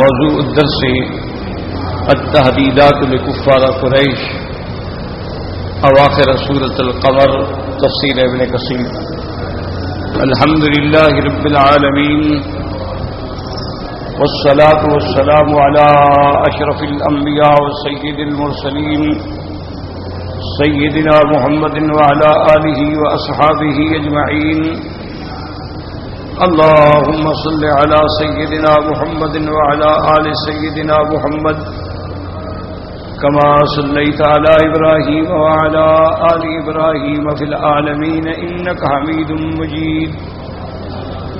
موضوع الدرس التحديدات لكفار قريش اواخر سورة القمر تفسير ابن كثير. الحمد لله رب العالمين والصلاة والسلام على أشرف الأنبياء وسيد المرسلين سيدنا محمد وعلى آله وأصحابه أجمعين. اللهم صل على سيدنا محمد وعلى آل سيدنا محمد كما صليت على إبراهيم وعلى آل إبراهيم في العالمين إنك حميد مجيد.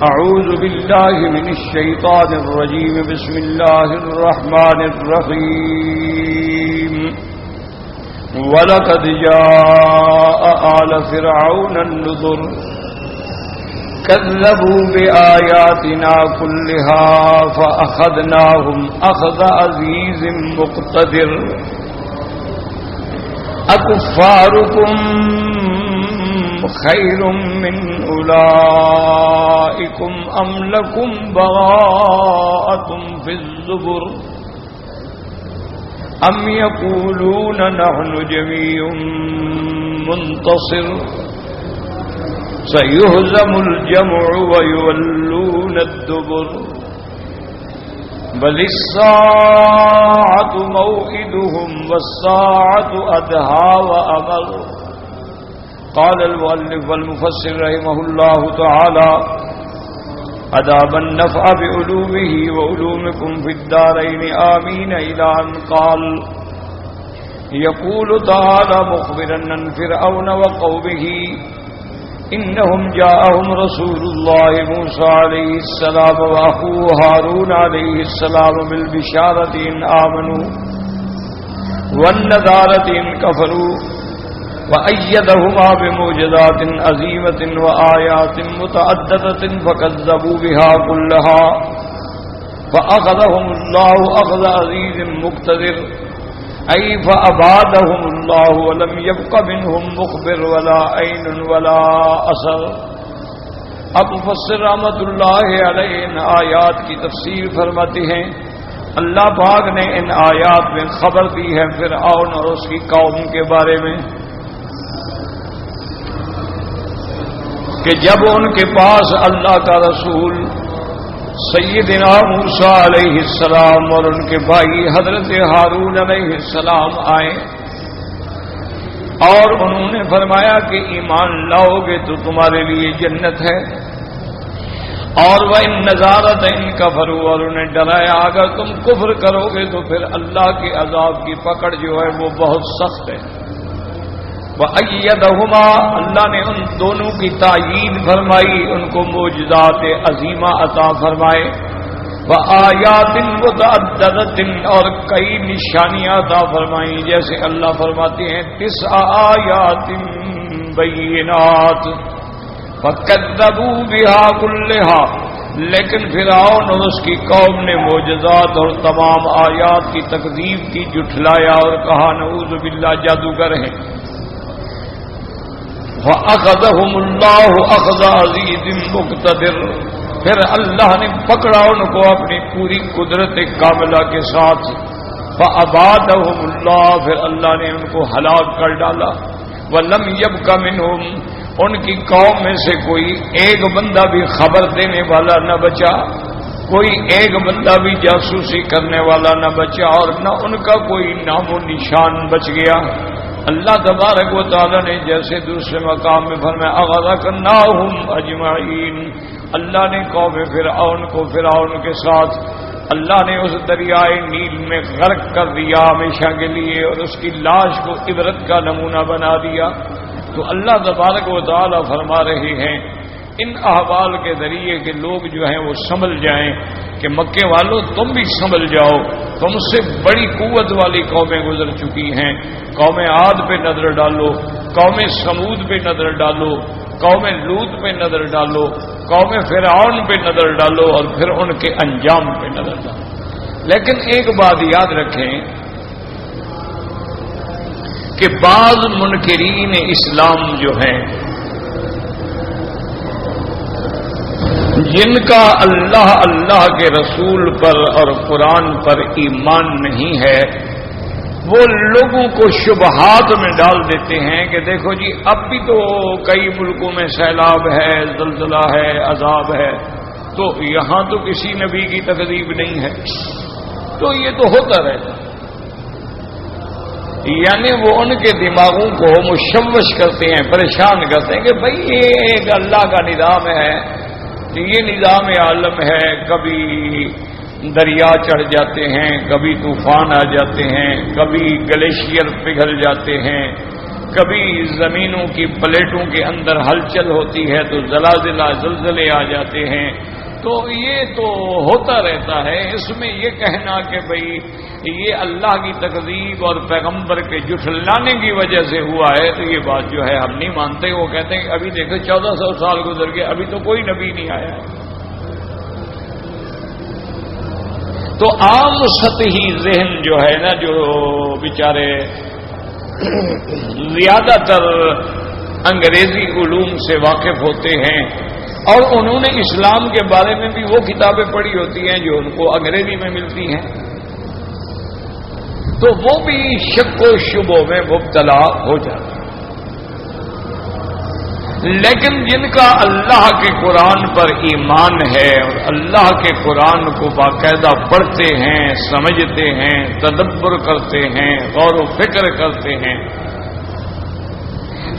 أعوذ بالله من الشيطان الرجيم. بسم الله الرحمن الرحيم. ولقد جاء آل فرعون النذر كذبوا بآياتنا كلها فأخذناهم أخذ عزيز مقتدر. أكفاركم خير من أولئكم أم لكم براءة في الزبر أم يقولون نحن جميع منتصر سيهزم الجمع ويولون الدبر بل الساعة موئدهم والساعة أدهى وأمر. قال المؤلف والمفسر رحمه الله تعالى أداب النفع بعلومه وعلومكم في الدارين آمين إلى أن قال يقول تعالى مخبرا عن فرعون وقومه إنهم جاءهم رسول الله موسى عليه السلام وأخوه هارون عليه السلام بالبشارة إن آمنوا والنذارة إن كفروا وأيدهما بموجزات عظيمة وآيات متعددة فكذبوا بها كلها فأخذهم الله أخذ عزيز مقتدر أي فأبادهم الله ولم يبق منهم مخبر ولا عين ولا أثر. اب مفسر رحمۃ اللہ علیہ ان آیات کی تفسیر فرماتے ہیں اللہ پاک نے ان آیات میں خبر دی ہے فرعون اور اس کی قوم کے بارے میں کہ جب ان کے پاس اللہ کا رسول سیدنا موسیٰ علیہ السلام اور ان کے بھائی حضرت ہارون علیہ السلام آئے اور انہوں نے فرمایا کہ ایمان لاؤ گے تو تمہارے لیے جنت ہے اور وہ ان نظارت ان کفروا اور انہیں ڈرایا اگر تم کفر کرو گے تو پھر اللہ کے عذاب کی پکڑ جو ہے وہ بہت سخت ہے. وَأَيَّدَهُمَا اللہ نے ان دونوں کی تائید فرمائی ان کو معجزات عظیمہ عطا فرمائے وآیات متعددۃ اور کئی نشانیاں عطا فرمائیں جیسے اللہ فرماتے ہیں 9 آیات بینات فکذبوا بها کلها لیکن فرعون اور اس کی قوم نے معجزات اور تمام آیات کی تکذیب کی جھٹلایا اور کہا نعوذ باللہ جادوگر ہیں. فَأَخَذَهُمُ اللَّهُ أَخْذَ عَزِيزٍ مُقْتَدِرٍ پھر اللہ نے پکڑا ان کو اپنی پوری قدرت کاملہ کے ساتھ. فَأَبَادَهُمُ اللَّهُ پھر اللہ نے ان کو ہلاک کر ڈالا. وَلَمْ يَبْقَ مِنْهُمْ ان کی قوم میں سے کوئی ایک بندہ بھی خبر دینے والا نہ بچا کوئی ایک بندہ بھی جاسوسی کرنے والا نہ بچا اور نہ ان کا کوئی نام و نشان بچ گیا. اللہ تبارک و تعالی نے جیسے دوسرے مقام میں فرمایا اغرقناہم اجمعین اللہ نے قوم فرعون کو فرعون کے ساتھ اللہ نے اس دریائے نیل میں غرق کر دیا ہمیشہ کے لیے اور اس کی لاش کو عبرت کا نمونہ بنا دیا. تو اللہ تبارک و تعالی فرما رہے ہیں ان احوال کے ذریعے کہ لوگ جو ہیں وہ سنبھل جائیں کہ مکے والوں تم بھی سنبھل جاؤ تم سے بڑی قوت والی قومیں گزر چکی ہیں. قوم عاد پہ نظر ڈالو قوم سمود پہ نظر ڈالو قوم لوط پہ نظر ڈالو قوم فرعون پہ نظر ڈالو اور پھر ان کے انجام پہ نظر ڈالو. لیکن ایک بات یاد رکھیں کہ بعض منکرین اسلام جو ہیں جن کا اللہ کے رسول پر اور قرآن پر ایمان نہیں ہے وہ لوگوں کو شبہات میں ڈال دیتے ہیں کہ دیکھو جی اب بھی تو کئی ملکوں میں سیلاب ہے، زلزلہ ہے، عذاب ہے، تو یہاں تو کسی نبی کی تکذیب نہیں ہے، تو یہ تو ہوتا رہتا، یعنی وہ ان کے دماغوں کو مشوش کرتے ہیں، پریشان کرتے ہیں کہ بھئی یہ ایک اللہ کا نظام ہے، یہ نظام عالم ہے، کبھی دریا چڑھ جاتے ہیں، کبھی طوفان آ جاتے ہیں، کبھی گلیشیئر پگھل جاتے ہیں، کبھی زمینوں کی پلیٹوں کے اندر ہلچل ہوتی ہے تو زلزلے آ جاتے ہیں، تو یہ تو ہوتا رہتا ہے۔ اس میں یہ کہنا کہ بھئی یہ اللہ کی تکذیب اور پیغمبر کے جھٹلانے کی وجہ سے ہوا ہے، تو یہ بات جو ہے ہم نہیں مانتے۔ وہ کہتے ہیں کہ ابھی دیکھو 1400 سال گزر گئے، ابھی تو کوئی نبی نہیں آیا ہے۔ تو عام سطحی ذہن جو ہے نا، جو بیچارے زیادہ تر انگریزی علوم سے واقف ہوتے ہیں اور انہوں نے اسلام کے بارے میں بھی وہ کتابیں پڑھی ہوتی ہیں جو ان کو انگریزی میں ملتی ہیں، تو وہ بھی شک و شبوں میں مبتلا ہو جاتے ہیں۔ لیکن جن کا اللہ کے قرآن پر ایمان ہے اور اللہ کے قرآن کو باقاعدہ پڑھتے ہیں، سمجھتے ہیں، تدبر کرتے ہیں، غور و فکر کرتے ہیں،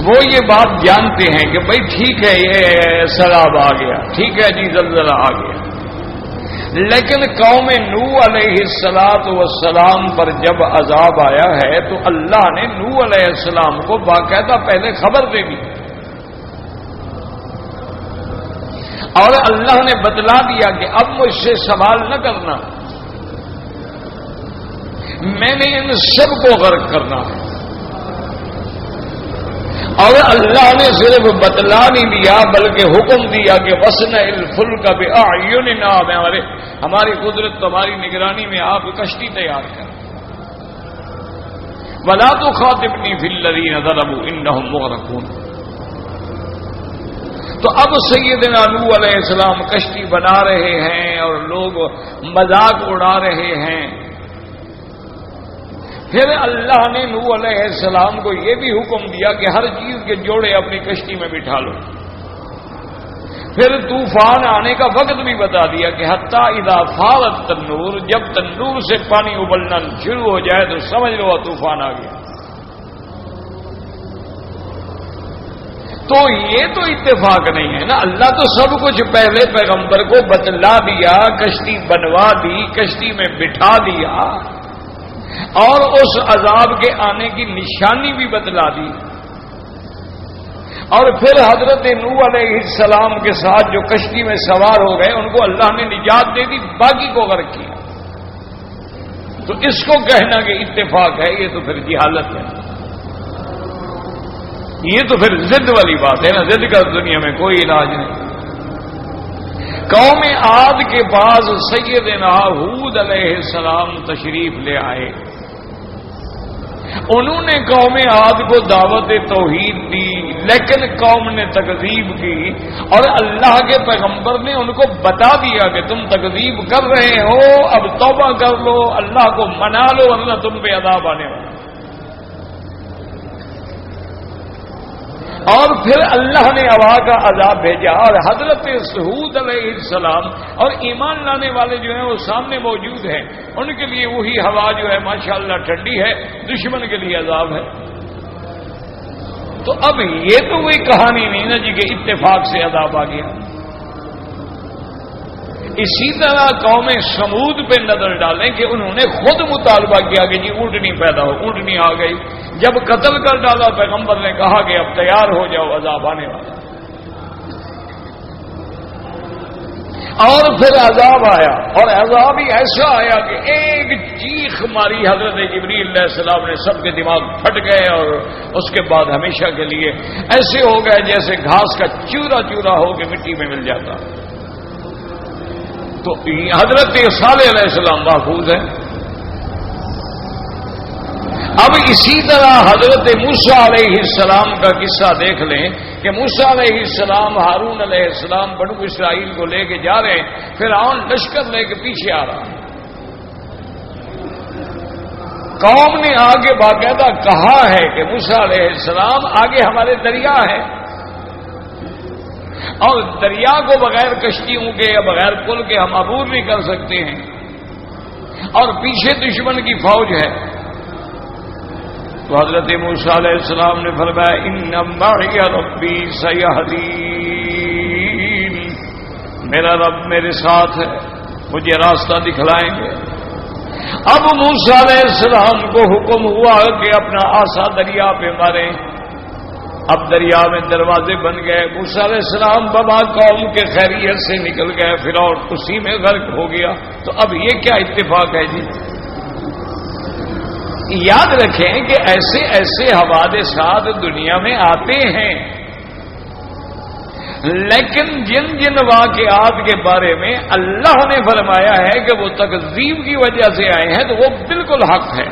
وہ یہ بات جانتے ہیں کہ بھئی ٹھیک ہے یہ سیلاب آ گیا، ٹھیک ہے جی زلزلہ آ گیا، لیکن قوم نوح علیہ السلام پر جب عذاب آیا ہے تو اللہ نے نوح علیہ السلام کو باقاعدہ پہلے خبر دے دی اور اللہ نے بتلا دیا کہ اب مجھ سے سوال نہ کرنا، میں نے ان سب کو غرق کرنا ہے۔ اور اللہ نے صرف بتلا نہیں دیا بلکہ حکم دیا کہ وَاصْنَعِ الْفُلْكَ بِأَعْيُنِنَا، ہماری قدرت تمہاری نگرانی میں آپ کشتی تیار کریں، وَلَا تُخَاطِبْنِي فِي الَّذِينَ ظَلَمُوا إِنَّهُمْ مُغْرَقُونَ۔ تو اب سیدنا نوح علیہ السلام کشتی بنا رہے ہیں اور لوگ مذاق اڑا رہے ہیں، پھر اللہ نے نوح علیہ السلام کو یہ بھی حکم دیا کہ ہر چیز کے جوڑے اپنی کشتی میں بٹھا لو، پھر طوفان آنے کا وقت بھی بتا دیا کہ حتی اذا فاضت التنور، جب تنور سے پانی ابلنا شروع ہو جائے تو سمجھ لو طوفان آ گیا۔ تو یہ تو اتفاق نہیں ہے نا، اللہ تو سب کچھ پہلے پیغمبر کو بتلا دیا، کشتی بنوا دی، کشتی میں بٹھا دیا اور اس عذاب کے آنے کی نشانی بھی بتلا دی، اور پھر حضرت نوح علیہ السلام کے ساتھ جو کشتی میں سوار ہو گئے ان کو اللہ نے نجات دے دی، باقی کو غرق کیا۔ تو اس کو کہنا کہ اتفاق ہے یہ تو پھر جہالت ہے، یہ تو پھر ضد والی بات ہے نا، ضد کا دنیا میں کوئی علاج نہیں۔ قوم عاد کے بعد سیدنا ہود علیہ السلام تشریف لے آئے، انہوں نے قوم عاد کو دعوت توحید دی، لیکن قوم نے تکذیب کی اور اللہ کے پیغمبر نے ان کو بتا دیا کہ تم تکذیب کر رہے ہو، اب توبہ کر لو، اللہ کو منا لو ورنہ تم پہ عذاب آنے والا۔ اور پھر اللہ نے ہوا کا عذاب بھیجا اور حضرت ہود علیہ السلام اور ایمان لانے والے جو ہیں وہ سامنے موجود ہیں، ان کے لیے وہی ہوا جو ہے ماشاءاللہ ٹھنڈی ہے، دشمن کے لیے عذاب ہے۔ تو اب یہ تو کوئی کہانی نہیں نا جی کہ اتفاق سے عذاب آ گیا۔ اسی طرح قوم سمود پہ نظر ڈالیں کہ انہوں نے خود مطالبہ کیا کہ جی اونٹنی پیدا ہو، اونٹنی آ گئی، جب قتل کر ڈالا پیغمبر نے کہا کہ اب تیار ہو جاؤ عذاب آنے والا، اور پھر عذاب آیا اور عذاب ہی ایسا آیا کہ ایک چیخ ماری حضرت جبریل علیہ السلام نے، سب کے دماغ پھٹ گئے اور اس کے بعد ہمیشہ کے لیے ایسے ہو گئے جیسے گھاس کا چورا چورا ہو کے مٹی میں مل جاتا۔ تو حضرت صالح علیہ السلام محفوظ ہے اب اسی طرح حضرت موسیٰ علیہ السلام کا قصہ دیکھ لیں کہ موسیٰ علیہ السلام ہارون علیہ السلام بنو اسرائیل کو لے کے جا رہے ہیں، فرعون لشکر لے کے پیچھے آ رہا ہے۔ قوم نے آگے باقاعدہ کہا ہے کہ موسیٰ علیہ السلام آگے ہمارے دریا ہے اور دریا کو بغیر کشتیوں کے یا بغیر پل کے ہم عبور نہیں کر سکتے ہیں، اور پیچھے دشمن کی فوج ہے۔ تو حضرت موسیٰ علیہ السلام نے فرمایا ان معی ربی سیہدین، میرا رب میرے ساتھ ہے، مجھے راستہ دکھلائیں گے۔ اب موسیٰ علیہ السلام کو حکم ہوا کہ اپنا عصا دریا پہ ماریں۔ اب دریا میں دروازے بن گئے، موسیٰ علیہ السلام بابا قوم کے خیریت سے نکل گئے، فرعون اسی میں غرق ہو گیا۔ تو اب یہ کیا اتفاق ہے جی؟ یاد رکھیں کہ ایسے ایسے حوادثات دنیا میں آتے ہیں، لیکن جن جن واقعات کے بارے میں اللہ نے فرمایا ہے کہ وہ تکذیب کی وجہ سے آئے ہیں تو وہ بالکل حق ہے۔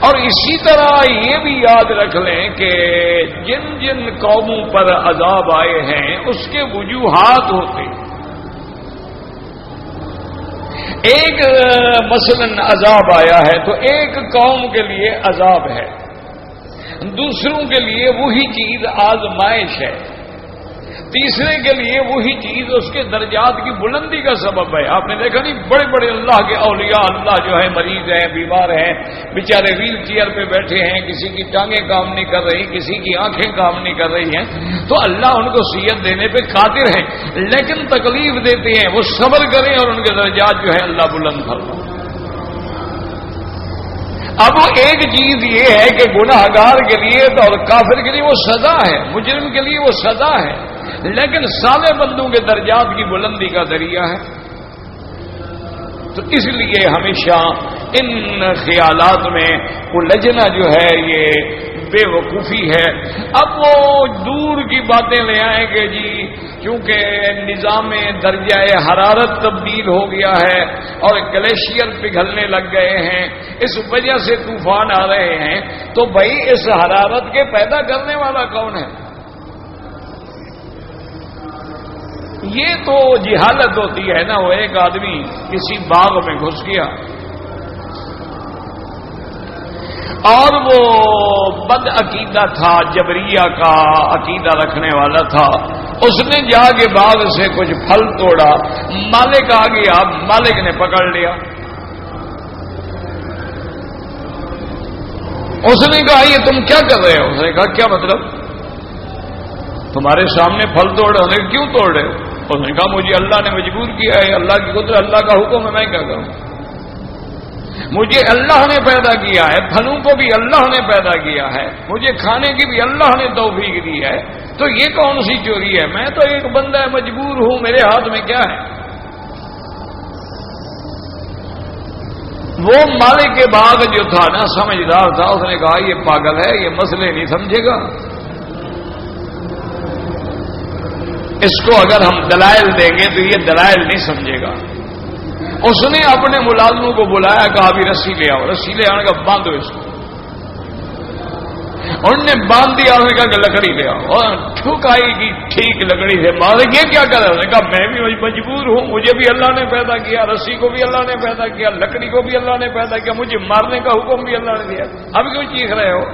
اور اسی طرح یہ بھی یاد رکھ لیں کہ جن جن قوموں پر عذاب آئے ہیں اس کے وجوہات ہوتے ہیں۔ ایک مثلا عذاب آیا ہے تو ایک قوم کے لیے عذاب ہے، دوسروں کے لیے وہی چیز آزمائش ہے، تیسرے کے لیے وہی چیز اس کے درجات کی بلندی کا سبب ہے۔ آپ نے دیکھا نہیں، بڑے بڑے اللہ کے اولیاء اللہ جو ہے مریض ہیں، بیمار ہیں، بیچارے ویل چیئر پہ بیٹھے ہیں، کسی کی ٹانگیں کام نہیں کر رہی، کسی کی آنکھیں کام نہیں کر رہی ہیں، تو اللہ ان کو صحت دینے پہ قادر ہیں، لیکن تکلیف دیتے ہیں، وہ صبر کریں اور ان کے درجات جو ہے اللہ بلند فرمائے۔ اب ایک چیز یہ ہے کہ گناہگار کے لیے اور کافر کے لیے وہ سزا ہے، مجرم کے لیے وہ سزا ہے، لیکن صالح بندوں کے درجات کی بلندی کا ذریعہ ہے۔ تو اس لیے ہمیشہ ان خیالات میں الجھنا جو ہے یہ بے وقوفی ہے۔ اب وہ دور کی باتیں لے آئیں کہ جی کیونکہ نظام درجہ حرارت تبدیل ہو گیا ہے اور گلیشیئر پگھلنے لگ گئے ہیں، اس وجہ سے طوفان آ رہے ہیں، تو بھائی اس حرارت کے پیدا کرنے والا کون ہے؟ یہ تو جہالت ہوتی ہے نا۔ وہ ایک آدمی کسی باغ میں گھس گیا اور وہ بد عقیدہ تھا، جبریہ کا عقیدہ رکھنے والا تھا، اس نے جا کے باغ سے کچھ پھل توڑا، مالک آ گیا، مالک نے پکڑ لیا۔ اس نے کہا یہ تم کیا کر رہے ہو؟ اس نے کہا کیا مطلب؟ تمہارے سامنے پھل توڑ رہے ہو، کیوں توڑ رہے ہو؟ اس نے کہا مجھے اللہ نے مجبور کیا ہے، اللہ کی قدرت، اللہ کا حکم ہے، میں کیا کروں؟ مجھے اللہ نے پیدا کیا ہے، پھلوں کو بھی اللہ نے پیدا کیا ہے، مجھے کھانے کی بھی اللہ نے توفیق دی ہے، تو یہ کون سی چوری ہے؟ میں تو ایک بندہ مجبور ہوں، میرے ہاتھ میں کیا ہے؟ وہ مالک کے باغ جو تھا نا، سمجھدار تھا، اس نے کہا یہ پاگل ہے، یہ مسئلے نہیں سمجھے گا، اس کو اگر ہم دلائل دیں گے تو یہ دلائل نہیں سمجھے گا۔ اس نے اپنے ملازموں کو بلایا، کہا ابھی رسی لے آؤ، رسی لے آنے کا باندھو اس کو۔ انہوں نے باندھ دیا، انہوں نے کہا کہ لکڑی لے آؤ، اور ٹھکائی کی ٹھیک لکڑی سے مارے۔ یہ کیا کر رہا ہے؟ نے کہا میں بھی مجبور ہوں، مجھے بھی اللہ نے پیدا کیا، رسی کو بھی اللہ نے پیدا کیا، لکڑی کو بھی اللہ نے پیدا کیا، مجھے مارنے کا حکم بھی اللہ نے دیا، اب کیوں چیخ رہے ہو؟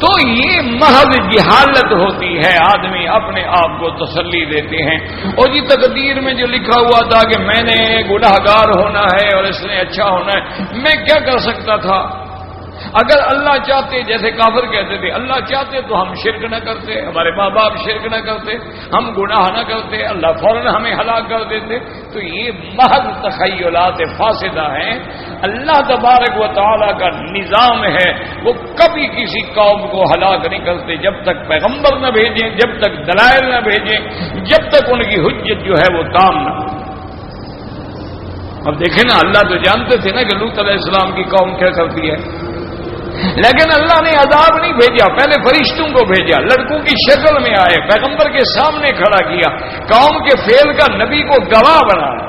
تو یہ محض جہالت ہوتی ہے، آدمی اپنے آپ کو تسلی دیتے ہیں۔ اور یہ تقدیر میں جو لکھا ہوا تھا کہ میں نے گناہگار ہونا ہے اور اس نے اچھا ہونا ہے، میں کیا کر سکتا تھا؟ اگر اللہ چاہتے، جیسے کافر کہتے تھے اللہ چاہتے تو ہم شرک نہ کرتے، ہمارے ماں باپ شرک نہ کرتے، ہم گناہ نہ کرتے، اللہ فوراً ہمیں ہلاک کر دیتے۔ تو یہ محض تخیلات فاسدہ ہیں۔ اللہ تبارک و تعالیٰ کا نظام ہے، وہ کبھی کسی قوم کو ہلاک نہیں کرتے جب تک پیغمبر نہ بھیجیں، جب تک دلائل نہ بھیجیں، جب تک ان کی حجت جو ہے وہ تام نہ ہو۔ اب دیکھیں نا، اللہ تو جانتے تھے نا کہ لوط علیہ السلام کی قوم کیا کرتی ہے، لیکن اللہ نے عذاب نہیں بھیجا، پہلے فرشتوں کو بھیجا، لڑکوں کی شکل میں آئے، پیغمبر کے سامنے کھڑا کیا، قوم کے فعل کا نبی کو گواہ بنایا۔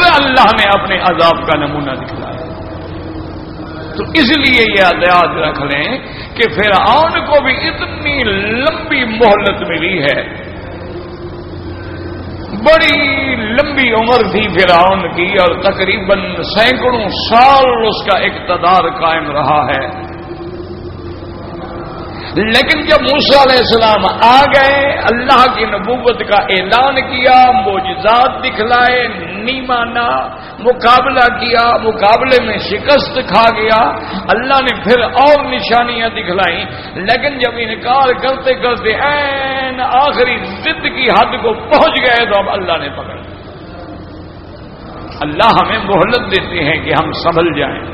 پھر اللہ نے اپنے عذاب کا نمونہ دکھلایا۔ تو اس لیے یہ یاد رکھ لیں کہ فرعون کو بھی اتنی لمبی مہلت ملی ہے، بڑی لمبی عمر تھی فرعون کی، اور تقریباً سینکڑوں سال اس کا اقتدار قائم رہا ہے۔ لیکن جب موسیٰ علیہ السلام آ گئے، اللہ کی نبوت کا اعلان کیا، معجزات دکھلائے، نہیں مانا، مقابلہ کیا، مقابلے میں شکست کھا گیا، اللہ نے پھر اور نشانیاں دکھلائیں، لیکن جب انکار کرتے کرتے عین آخری ضد کی حد کو پہنچ گئے تو اب اللہ نے پکڑ لیا۔ اللہ ہمیں مہلت دیتے ہیں کہ ہم سنبھل جائیں،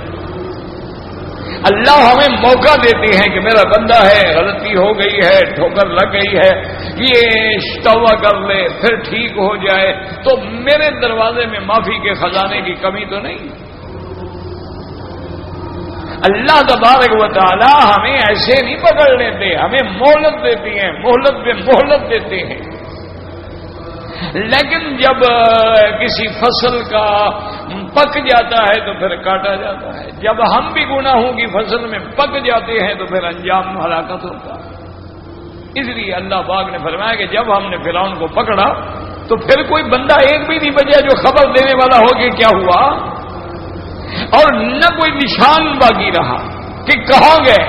اللہ ہمیں موقع دیتے ہیں کہ میرا بندہ ہے، غلطی ہو گئی ہے، ٹھوکر لگ گئی ہے، یہ توبہ کر لے پھر ٹھیک ہو جائے، تو میرے دروازے میں معافی کے خزانے کی کمی تو نہیں۔ اللہ تبارک و تعالی ہمیں ایسے نہیں پکڑ لیتے، ہمیں مہلت دیتی ہیں، مہلت پہ مہلت دیتے ہیں۔ لیکن جب کسی فصل کا پک جاتا ہے تو پھر کاٹا جاتا ہے، جب ہم بھی گناہوں کی فصل میں پک جاتے ہیں تو پھر انجام ہلاکت ہوتا ہے۔ اس لیے اللہ پاک نے فرمایا کہ جب ہم نے فرعون کو پکڑا تو پھر کوئی بندہ ایک بھی نہیں بچا جو خبر دینے والا ہو کہ کیا ہوا، اور نہ کوئی نشان باقی رہا کہ کہاں گئے۔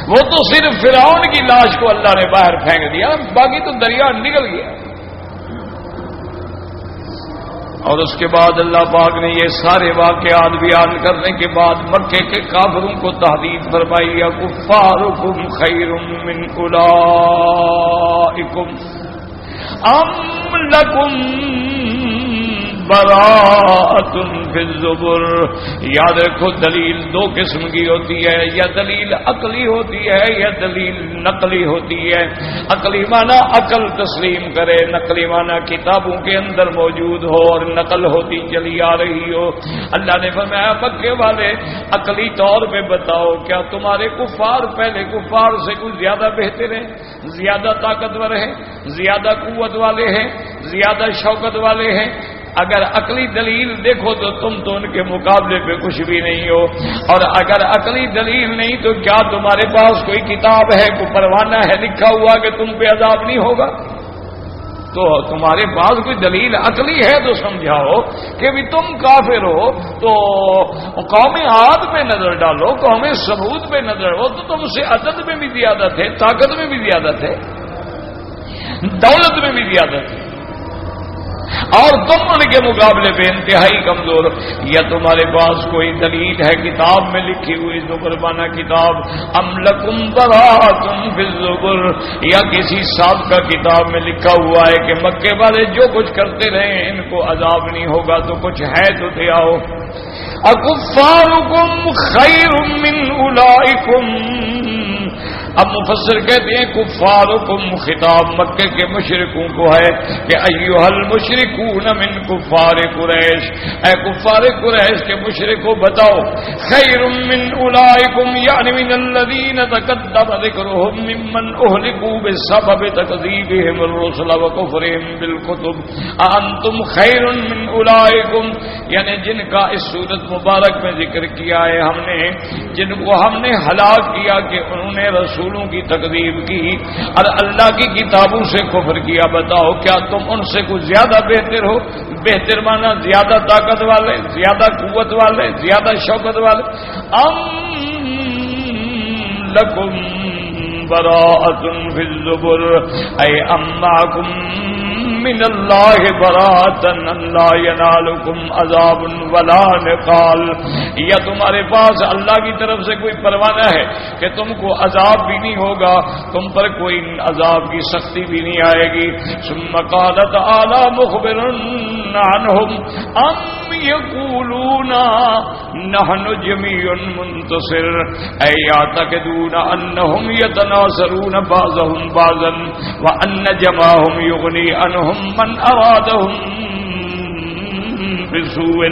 وہ تو صرف فرعون کی لاش کو اللہ نے باہر پھینک دیا، باقی تو دریا نکل گیا۔ اور اس کے بعد اللہ پاک نے یہ سارے واقعات بیان کرنے کے بعد مکے کے کافروں کو تحدید فرمائی، کفارکم خیر من اولئکم ام لکم براءۃ فی الزبر۔ یاد رکھو دلیل دو قسم کی ہوتی ہے، یا دلیل عقلی ہوتی ہے یا دلیل نقلی ہوتی ہے۔ عقلی معنی عقل تسلیم کرے، نقلی معنی کتابوں کے اندر موجود ہو اور نقل ہوتی چلی آ رہی ہو۔ اللہ نے فرمایا مکے والے عقلی طور پہ بتاؤ، کیا تمہارے کفار پہلے کفار سے کچھ زیادہ بہتر ہیں، زیادہ طاقتور ہیں، زیادہ قوت والے ہیں، زیادہ شوکت والے ہیں؟ اگر عقلی دلیل دیکھو تو تم تو ان کے مقابلے پہ کچھ بھی نہیں ہو، اور اگر عقلی دلیل نہیں تو کیا تمہارے پاس کوئی کتاب ہے، کوئی پروانہ ہے لکھا ہوا کہ تم پہ عذاب نہیں ہوگا؟ تو تمہارے پاس کوئی دلیل عقلی ہے تو سمجھاؤ کہ بھی تم کافر ہو تو قوم عاد پہ نظر ڈالو، قوم ثمود پہ نظر ہو تو تم سے عدد میں بھی زیادہ تھے، طاقت میں بھی زیادہ تھے، دولت میں بھی زیادہ تھے، اور تم ان کے مقابلے پہ انتہائی کمزور۔ یا تمہارے پاس کوئی دلیل ہے کتاب میں لکھی ہوئی زبربانہ کتاب، ام لکم براءۃ فی الزبر، یا کسی سابقہ کتاب میں لکھا ہوا ہے کہ مکے والے جو کچھ کرتے رہے ان کو عذاب نہیں ہوگا، تو کچھ ہے تو دے آؤ۔ اکفارکم خیر من اولئکم، اب مفسر کہتے ہیں کفارکم خطاب مکے کے مشرکوں کو ہے کہ ایھا المشرکون من کفار قریش، اے کفار قریش کے مشرکو بتاؤ، خیر من اولئکم یعنی من الذین تقدم ذکرهم ممن اہلکوا بسبب تکذیبهم الرسل وکفرهم بالکتب، انتم خیر من اولئکم، یعنی جن کا اس صورت مبارک میں ذکر کیا ہے ہم نے، جن کو ہم نے ہلاک کیا کہ انہوں نے رسولوں کی تکذیب کی اور اللہ کی کتابوں سے کفر کیا، بتاؤ کیا تم ان سے کچھ زیادہ بہتر ہو؟ بہتر مانا زیادہ طاقت والے، زیادہ قوت والے، زیادہ شوکت والے۔ ام لکم براءۃ فی الزبر، اے ام معکم من اللہ براءۃ لا ینالکم عذاب ولا نقال، یا تمہارے پاس اللہ کی طرف سے کوئی پروانہ ہے کہ تم کو عذاب بھی نہیں ہوگا، تم پر کوئی عذاب کی سختی بھی نہیں آئے گی۔ ثم قال تعالی مخبرا عنہم ام یقولون نحن جمیع منتصر، اے یعتقدون انہم یتناصرون بعضهم بعضا وان جمعهم یغنی عنہم من ارادهم بسوء.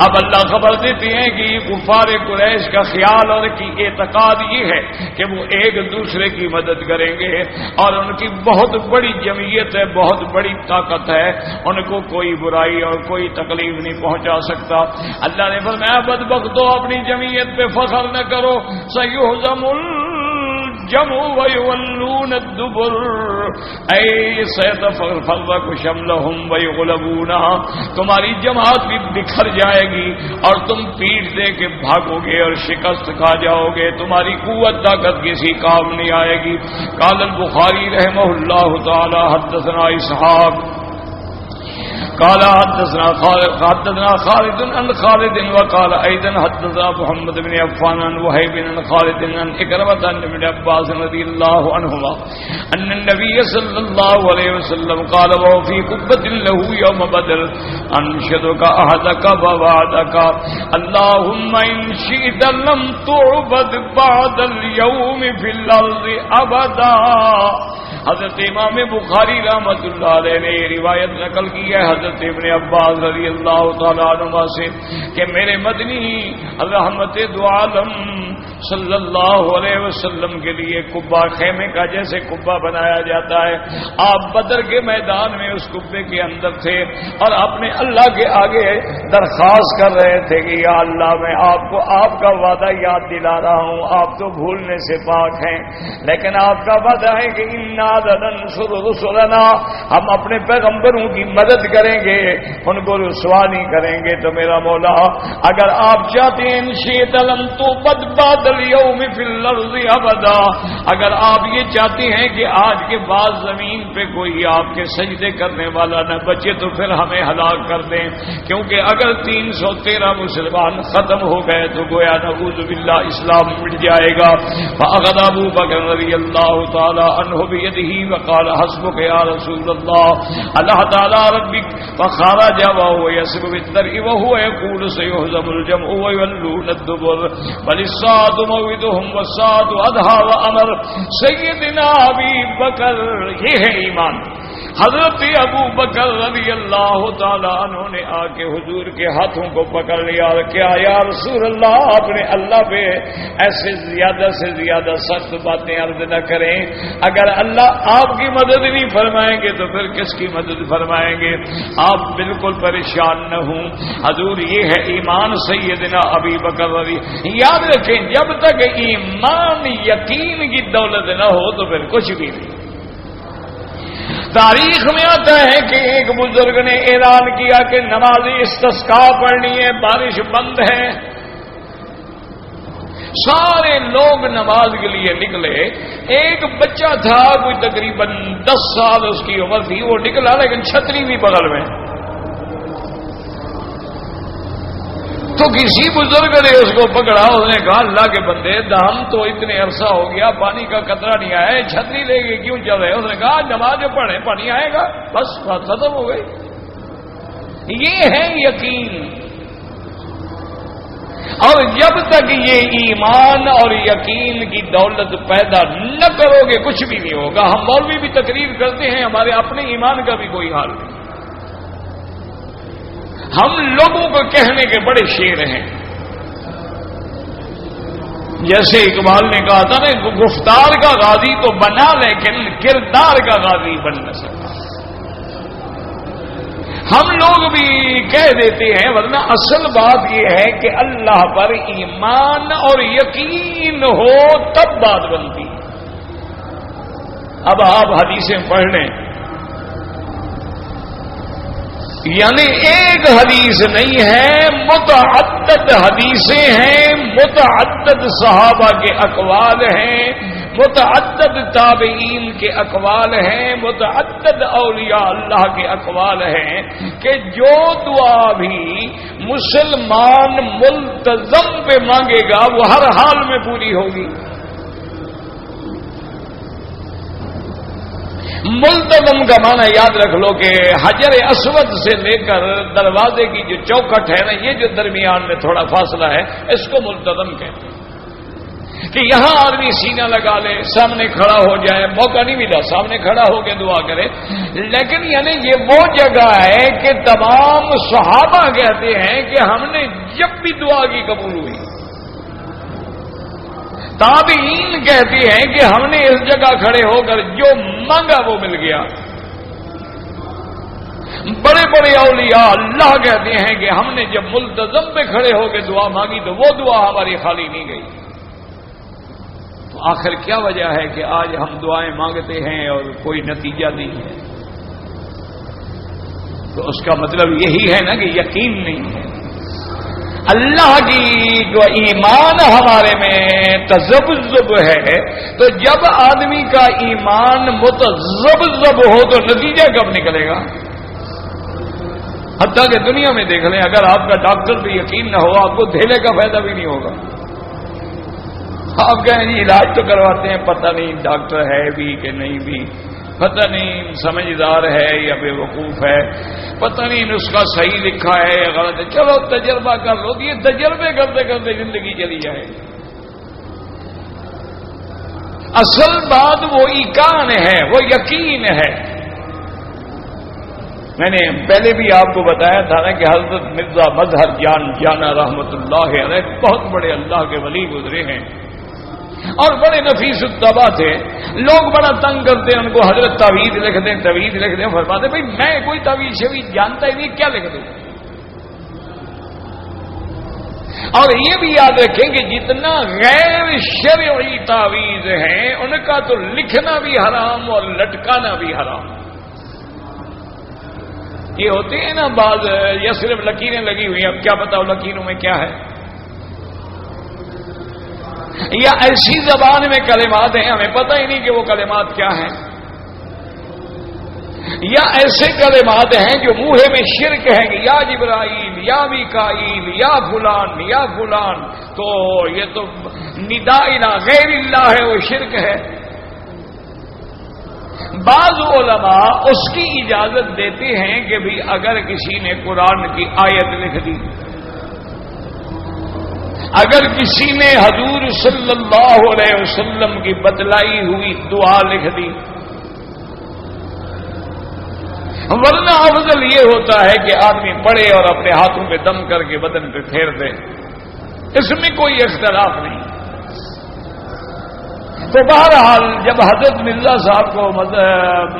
اب اللہ خبر دیتے ہیں کہ کفار قریش کا خیال اور کی اعتقاد یہ ہے کہ وہ ایک دوسرے کی مدد کریں گے اور ان کی بہت بڑی جمعیت ہے, بہت بڑی طاقت ہے, ان کو کوئی برائی اور کوئی تکلیف نہیں پہنچا سکتا. اللہ نے فرمایا بدبختو اپنی جمعیت پہ فخر نہ کرو, سیہزم الجمع ویولون الدبر, اے سیتفرق شملہم ویغلبون, تمہاری جماعت بھی بکھر جائے گی اور تم پیٹ دے کے بھاگو گے اور شکست کھا جاؤ گے, تمہاری قوت طاقت کسی کام نہیں آئے گی. قال البخاری رحمہ اللہ تعالی حدثنا اسحاق قال حدثنا خالد عن خالد وقال ايضا حدثنا محمد بن عفان عن وهيب بن خالد عن اكرمة عن ابن عباس رضي الله عنهما ان النبي صلى الله عليه وسلم قال وفي قبة له يوم بدر انشدك احدك ووعدك اللهم ان شئت لم تعبد بعد اليوم في الارض ابدا. حضرت امام بخاری رحمۃ اللہ علیہ نے یہ روایت نقل کی ہے حضرت ابن عباس رضی اللہ تعالیٰ عنہ سے کہ میرے مدنی رحمت دو عالم صلی اللہ علیہ وسلم کے لیے قبہ خیمے کا جیسے قبہ بنایا جاتا ہے, آپ بدر کے میدان میں اس قبے کے اندر تھے اور اپنے اللہ کے آگے درخواست کر رہے تھے کہ یا اللہ میں آپ کو آپ کا وعدہ یاد دلا رہا ہوں, آپ تو بھولنے سے پاک ہیں, لیکن آپ کا وعدہ ہے کہ انا لننصر رسلنا, ہم اپنے پیغمبروں کی مدد کریں گے, ان کو رسوا نہیں کریں گے. تو میرا مولا اگر آپ چاہتے ہیں ان شئت لم تعبد بعد اليوم فی الارض ابدا, اگر آپ یہ چاہتے ہیں کہ آج کے بعد زمین پہ کوئی آپ کے سجدے کرنے والا نہ بچے تو پھر ہمیں ہلاک کر دیں, کیونکہ اگر 313 مسلمان ختم ہو گئے تو گویا نعوذ باللہ اسلام مٹ جائے گا. فاخذ ابو بکر رضی اللہ تعالی عنہ بیدہ وقال حسبک یا رسول اللہ اللہ تعالی ربک وخرج وهو يسب بالدرء وهو يقول سيهزم الجمع ويولون الدبر بل الساعة موعدهم والساعة أدهى وأمر. سیدنا ابی بکر, یہ ہے ایمان. حضرت ابو بکر رضی اللہ تعالی عنہ نے آ کے حضور کے ہاتھوں کو پکڑ لیا اور کیا یا رسول اللہ آپ نے اللہ پہ ایسے زیادہ سے زیادہ سخت باتیں عرض نہ کریں, اگر اللہ آپ کی مدد نہیں فرمائیں گے تو پھر کس کی مدد فرمائیں گے, آپ بالکل پریشان نہ ہوں. حضور یہ ہے ایمان سیدنا ابی بکر رضی. یاد رکھیں جب تک ایمان یقین کی دولت نہ ہو تو پھر کچھ بھی نہیں. تاریخ میں آتا ہے کہ ایک بزرگ نے اعلان کیا کہ نماز استسقاء پڑھنی ہے, بارش بند ہے. سارے لوگ نماز کے لیے نکلے. ایک بچہ تھا کوئی تقریباً 10 سال اس کی عمر تھی, وہ نکلا لیکن چھتری بھی بغل میں. تو کسی بزرگ نے اس کو پکڑا, اس نے کہا اللہ کے بندے ہم تو اتنے عرصہ ہو گیا پانی کا قطرہ نہیں آیا, چھتری لے کے کیوں چل رہے؟ اس نے کہا نماز پڑھیں پانی آئے گا, بس بات ختم ہو گئی. یہ ہے یقین. اور جب تک یہ ایمان اور یقین کی دولت پیدا نہ کرو گے کچھ بھی نہیں ہوگا. ہم مولوی بھی تقریر کرتے ہیں, ہمارے اپنے ایمان کا بھی کوئی حال نہیں. ہم لوگوں کو کہنے کے بڑے شیر ہیں. جیسے اقبال نے کہا تھا نا, گفتار کا غازی تو بنا لیکن کردار کا غازی بن نہ سکتا. ہم لوگ بھی کہہ دیتے ہیں, ورنہ اصل بات یہ ہے کہ اللہ پر ایمان اور یقین ہو تب بات بنتی. اب آپ حدیثیں پڑھ لیں, یعنی ایک حدیث نہیں ہے, متعدد حدیثیں ہیں, متعدد صحابہ کے اقوال ہیں, متعدد تابعین کے اقوال ہیں, متعدد اولیاء اللہ کے اقوال ہیں کہ جو دعا بھی مسلمان ملتزم پہ مانگے گا وہ ہر حال میں پوری ہوگی. ملتزم کا معنی یاد رکھ لو کہ حجر اسود سے لے کر دروازے کی جو چوکھٹ ہے نا, یہ جو درمیان میں تھوڑا فاصلہ ہے اس کو ملتزم کہتے ہیں. کہ یہاں آدمی سینہ لگا لے، سامنے کھڑا ہو جائے، موقع نہیں ملا سامنے کھڑا ہو کے دعا کرے، لیکن یعنی یہ وہ جگہ ہے کہ تمام صحابہ کہتے ہیں کہ ہم نے جب بھی دعا کی قبول ہوئی، تابعین کہتے ہیں کہ ہم نے اس جگہ کھڑے ہو کر جو مانگا وہ مل گیا، بڑے بڑے اولیاء اللہ کہتے ہیں کہ ہم نے جب ملتزم پہ کھڑے ہو کے دعا مانگی تو وہ دعا ہماری خالی نہیں گئی۔ تو آخر کیا وجہ ہے کہ آج ہم دعائیں مانگتے ہیں اور کوئی نتیجہ نہیں ہے؟ تو اس کا مطلب یہی ہے نا کہ یقین نہیں ہے اللہ کی، جو ایمان ہمارے میں تذبذب ہے، تو جب آدمی کا ایمان متذبذب ہو تو نتیجہ کب نکلے گا؟ حتیٰ کہ دنیا میں دیکھ لیں، اگر آپ کا ڈاکٹر بھی یقین نہ ہو آپ کو دھیلے کا فائدہ بھی نہیں ہوگا۔ آپ کہیں جی علاج تو کرواتے ہیں، پتہ نہیں ڈاکٹر ہے بھی کہ نہیں بھی، پتہ نہیں سمجھدار ہے یا بے وقوف ہے، پتہ نہیں نسخہ صحیح لکھا ہے یا غلط ہے، چلو تجربہ کر لو، یہ تجربے کرتے کرتے زندگی چلی جائے۔ اصل بات وہ ایقان ہے، وہ یقین ہے۔ میں نے پہلے بھی آپ کو بتایا تھا نا کہ حضرت مرزا مظہر جانا رحمت اللہ علیہ بہت بڑے اللہ کے ولی گزرے ہیں اور بڑے نفیس الطبع تھے۔ لوگ بڑا تنگ کرتے ہیں ان کو، حضرت تعویذ لکھ دیں تعویذ لکھ دیں، فرماتے بھائی میں کوئی تعویذ شویذ جانتا ہی نہیں، کیا لکھ دوں؟ اور یہ بھی یاد رکھیں کہ جتنا غیر شرعی تعویذ ہیں ان کا تو لکھنا بھی حرام اور لٹکانا بھی حرام۔ یہ ہوتے ہیں نا بعض، یا صرف لکیریں لگی ہوئی ہیں، اب کیا پتا لکیروں میں کیا ہے، یا ایسی زبان میں کلمات ہیں ہمیں پتہ ہی نہیں کہ وہ کلمات کیا ہیں، یا ایسے کلمات ہیں جو منہ میں شرک ہیں کہ یا جبرائیل یا میکائیل یا فلان، تو یہ تو ندا الی غیر اللہ ہے، وہ شرک ہے۔ بعض علماء اس کی اجازت دیتے ہیں کہ بھی اگر کسی نے قرآن کی آیت لکھ دی، اگر کسی نے حضور صلی اللہ علیہ وسلم کی بتلائی ہوئی دعا لکھ دی، ورنہ افضل یہ ہوتا ہے کہ آدمی پڑھے اور اپنے ہاتھوں پہ دم کر کے بدن پہ پھیر دے، اس میں کوئی اختلاف نہیں۔ تو بہرحال جب حضرت مرزا صاحب کو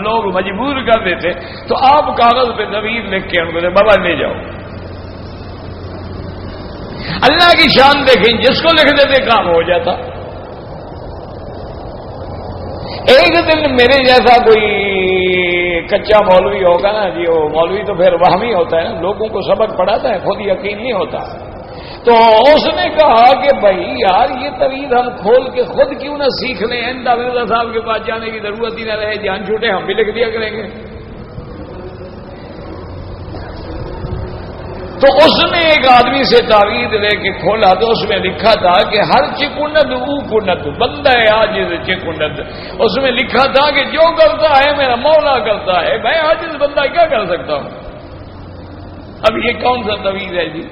لوگ مجبور کر دیتے تو آپ کاغذ پہ تعویذ لکھ کے ان کو بابا لے جاؤ۔ اللہ کی شان دیکھیں، جس کو لکھ دیتے کام ہو جاتا۔ ایک دن میرے جیسا کوئی کچا مولوی ہوگا نا جی، وہ مولوی تو پھر وہمی ہوتا ہے نا، لوگوں کو سبق پڑھاتا ہے، خود یقین نہیں ہوتا، تو اس نے کہا کہ بھائی یار یہ تعویذ ہم کھول کے خود کیوں نہ سیکھ لیں، آئندہ مرزا صاحب کے پاس جانے کی ضرورت ہی نہ رہے، جان چھوٹے ہم بھی لکھ دیا کریں گے۔ تو اس نے ایک آدمی سے تعویذ لے کے کھولا تو اس میں لکھا تھا کہ ہر چکنت او کنت بندہ عاجز چکنت، اس میں لکھا تھا کہ جو کرتا ہے میرا مولا کرتا ہے، میں عاجز بندہ کیا کر سکتا ہوں؟ اب یہ کون سا تعویذ ہے جی؟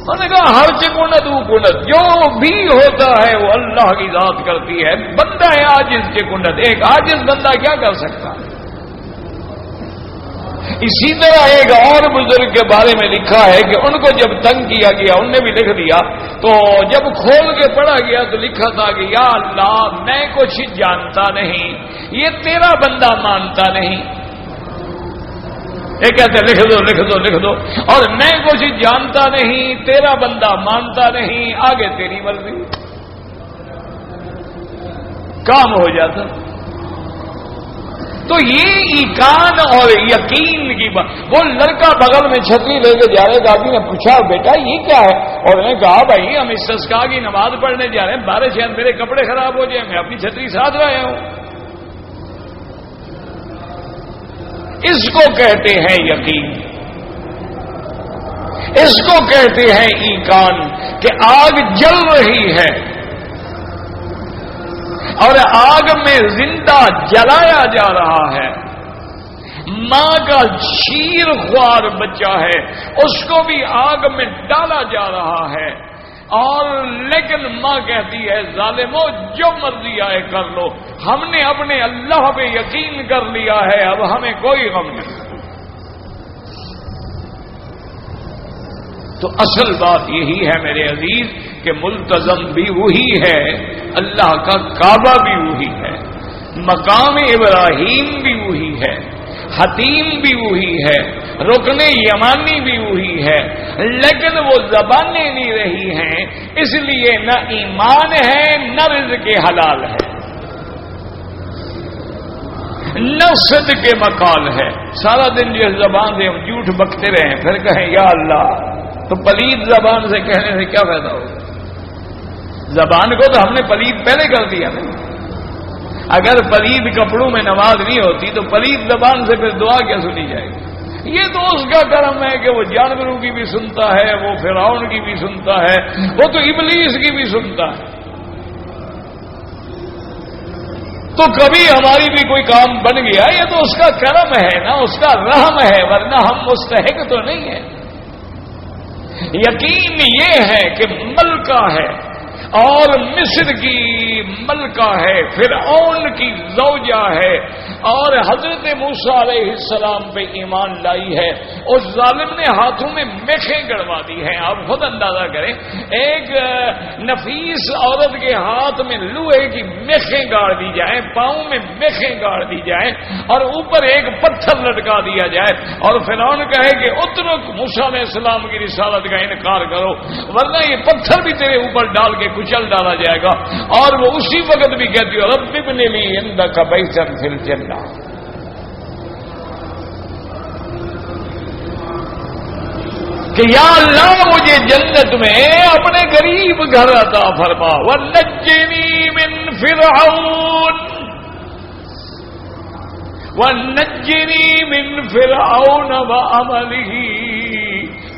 انہوں نے کہا ہر چکنت او کنت، جو بھی ہوتا ہے وہ اللہ کی ذات کرتی ہے، بندہ ہے عاجز چکنت، ایک عاجز بندہ کیا کر سکتا ہے؟ اسی طرح ایک اور بزرگ کے بارے میں لکھا ہے کہ ان کو جب تنگ کیا گیا، ان نے بھی لکھ دیا، تو جب کھول کے پڑھا گیا تو لکھا تھا کہ یا اللہ میں کچھ جانتا نہیں، یہ تیرا بندہ مانتا نہیں۔ یہ کہتے لکھ دو لکھ دو لکھ دو، اور میں کچھ جانتا نہیں، تیرا بندہ مانتا نہیں، آگے تیری مرضی، کام ہو جاتا۔ تو یہ ایقان اور یقین کی بات۔ وہ لڑکا بغل میں چھتری لے کے جا رہے، آدمی نے پوچھا بیٹا یہ کیا ہے؟ اور انہوں نے کہا بھائی ہم استسقاء کی نماز پڑھنے جا رہے ہیں، بارش ہے، میرے کپڑے خراب ہو جائیں، میں اپنی چھتری ساتھ لایا ہوں۔ اس کو کہتے ہیں یقین، اس کو کہتے ہیں ایقان کہ آگ جل رہی ہے اور آگ میں زندہ جلایا جا رہا ہے، ماں کا شیر خوار بچہ ہے اس کو بھی آگ میں ڈالا جا رہا ہے، اور لیکن ماں کہتی ہے ظالمو جو مرضی آئے کر لو، ہم نے اپنے اللہ پہ یقین کر لیا ہے، اب ہمیں کوئی غم نہیں۔ تو اصل بات یہی ہے میرے عزیز کہ ملتزم بھی وہی ہے، اللہ کا کعبہ بھی وہی ہے، مقام ابراہیم بھی وہی ہے، حتیم بھی وہی ہے، رکن یمانی بھی وہی ہے، لیکن وہ زبانیں نہیں رہی ہیں، اس لیے نہ ایمان ہے نہ رزق حلال ہے، نہ صدق مقال ہے۔ سارا دن جس زبان سے ہم جھوٹ بکتے رہیں پھر کہیں یا اللہ، تو پلید زبان سے کہنے سے کیا فائدہ ہوگا؟ زبان کو تو ہم نے پلید پہلے کر دیا نا۔ اگر پلید کپڑوں میں نماز نہیں ہوتی تو پلید زبان سے پھر دعا کیا سنی جائے گی؟ یہ تو اس کا کرم ہے کہ وہ جانوروں کی بھی سنتا ہے، وہ فرعون کی بھی سنتا ہے، وہ تو ابلیس کی بھی سنتا ہے۔ تو کبھی ہماری بھی کوئی کام بن گیا، یہ تو اس کا کرم ہے نا، اس کا رحم ہے، ورنہ ہم مستحق تو نہیں ہیں۔ یقین یہ ہے کہ ملکہ ہے اور مصر کی ملکہ ہے، فرعون کی زوجہ ہے، اور حضرت موسیٰ علیہ السلام پہ ایمان لائی ہے۔ اس ظالم نے ہاتھوں میں میخیں گڑوا دی ہیں۔ آپ خود اندازہ کریں، ایک نفیس عورت کے ہاتھ میں لوہے کی میخیں گاڑ دی جائیں، پاؤں میں میخیں گاڑ دی جائیں، اور اوپر ایک پتھر لٹکا دیا جائے، اور فرعون کہے کہ اترک، موسیٰ علیہ السلام کی رسالت کا انکار کرو ورنہ یہ پتھر بھی تیرے اوپر ڈال کے کچل ڈالا جائے گا۔ اور وہ اسی وقت بھی کہتی ہے رب ابن لی عندک بیتا فی الجنہ، کہ یا اللہ مجھے جنت میں اپنے غریب گھر عطا فرما، ونجنی من فرعون فرعون وعملہ،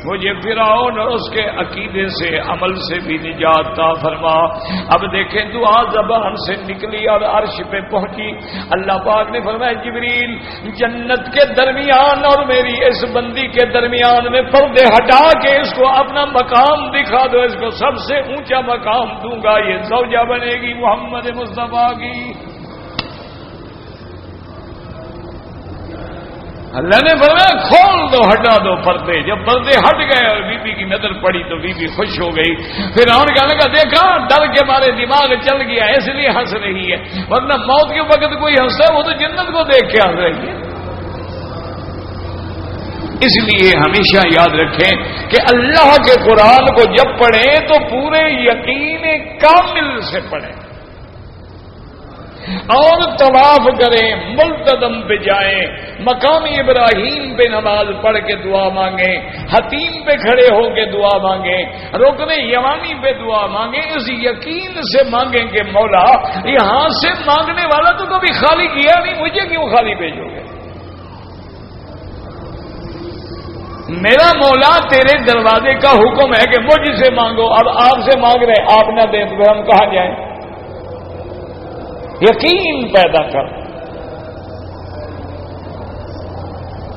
مجھے فرعون اور اس کے عقیدے سے، عمل سے بھی نجات عطا فرما۔ اب دیکھیں دعا زبان سے نکلی اور عرش پہ پہنچی۔ اللہ پاک نے فرمایا جبریل جنت کے درمیان اور میری اس بندی کے درمیان میں پردے ہٹا کے اس کو اپنا مقام دکھا دو، اس کو سب سے اونچا مقام دوں گا، یہ زوجہ بنے گی محمد مصطفیٰ کی۔ اللہ نے فرمایا کھول دو، ہٹا دو پردے۔ جب پردے ہٹ گئے اور بی بی کی نظر پڑی تو بی بی خوش ہو گئی۔ پھر اور کہنے لگا دیکھا ڈر کے مارے دماغ چل گیا اس لیے ہنس رہی ہے، ورنہ موت کے وقت کوئی ہنستا ہے وہ تو جنت کو دیکھ کے ہنس رہی ہے۔ اس لیے ہمیشہ یاد رکھیں کہ اللہ کے قرآن کو جب پڑھیں تو پورے یقین کامل سے پڑھیں، اور طواف کریں، ملتزم پہ جائیں، مقام ابراہیم پہ نماز پڑھ کے دعا مانگیں، حتیم پہ کھڑے ہو کے دعا مانگیں، رکن یمانی پہ دعا مانگیں، اس یقین سے مانگیں کہ مولا یہاں سے مانگنے والا تو کبھی خالی کیا نہیں، مجھے کیوں خالی بھیجو گے؟ میرا مولا تیرے دروازے کا حکم ہے کہ مجھ سے مانگو، اب آپ سے مانگ رہے آپ نہ دیں تو ہم کہاں جائیں؟ یقین پیدا کر۔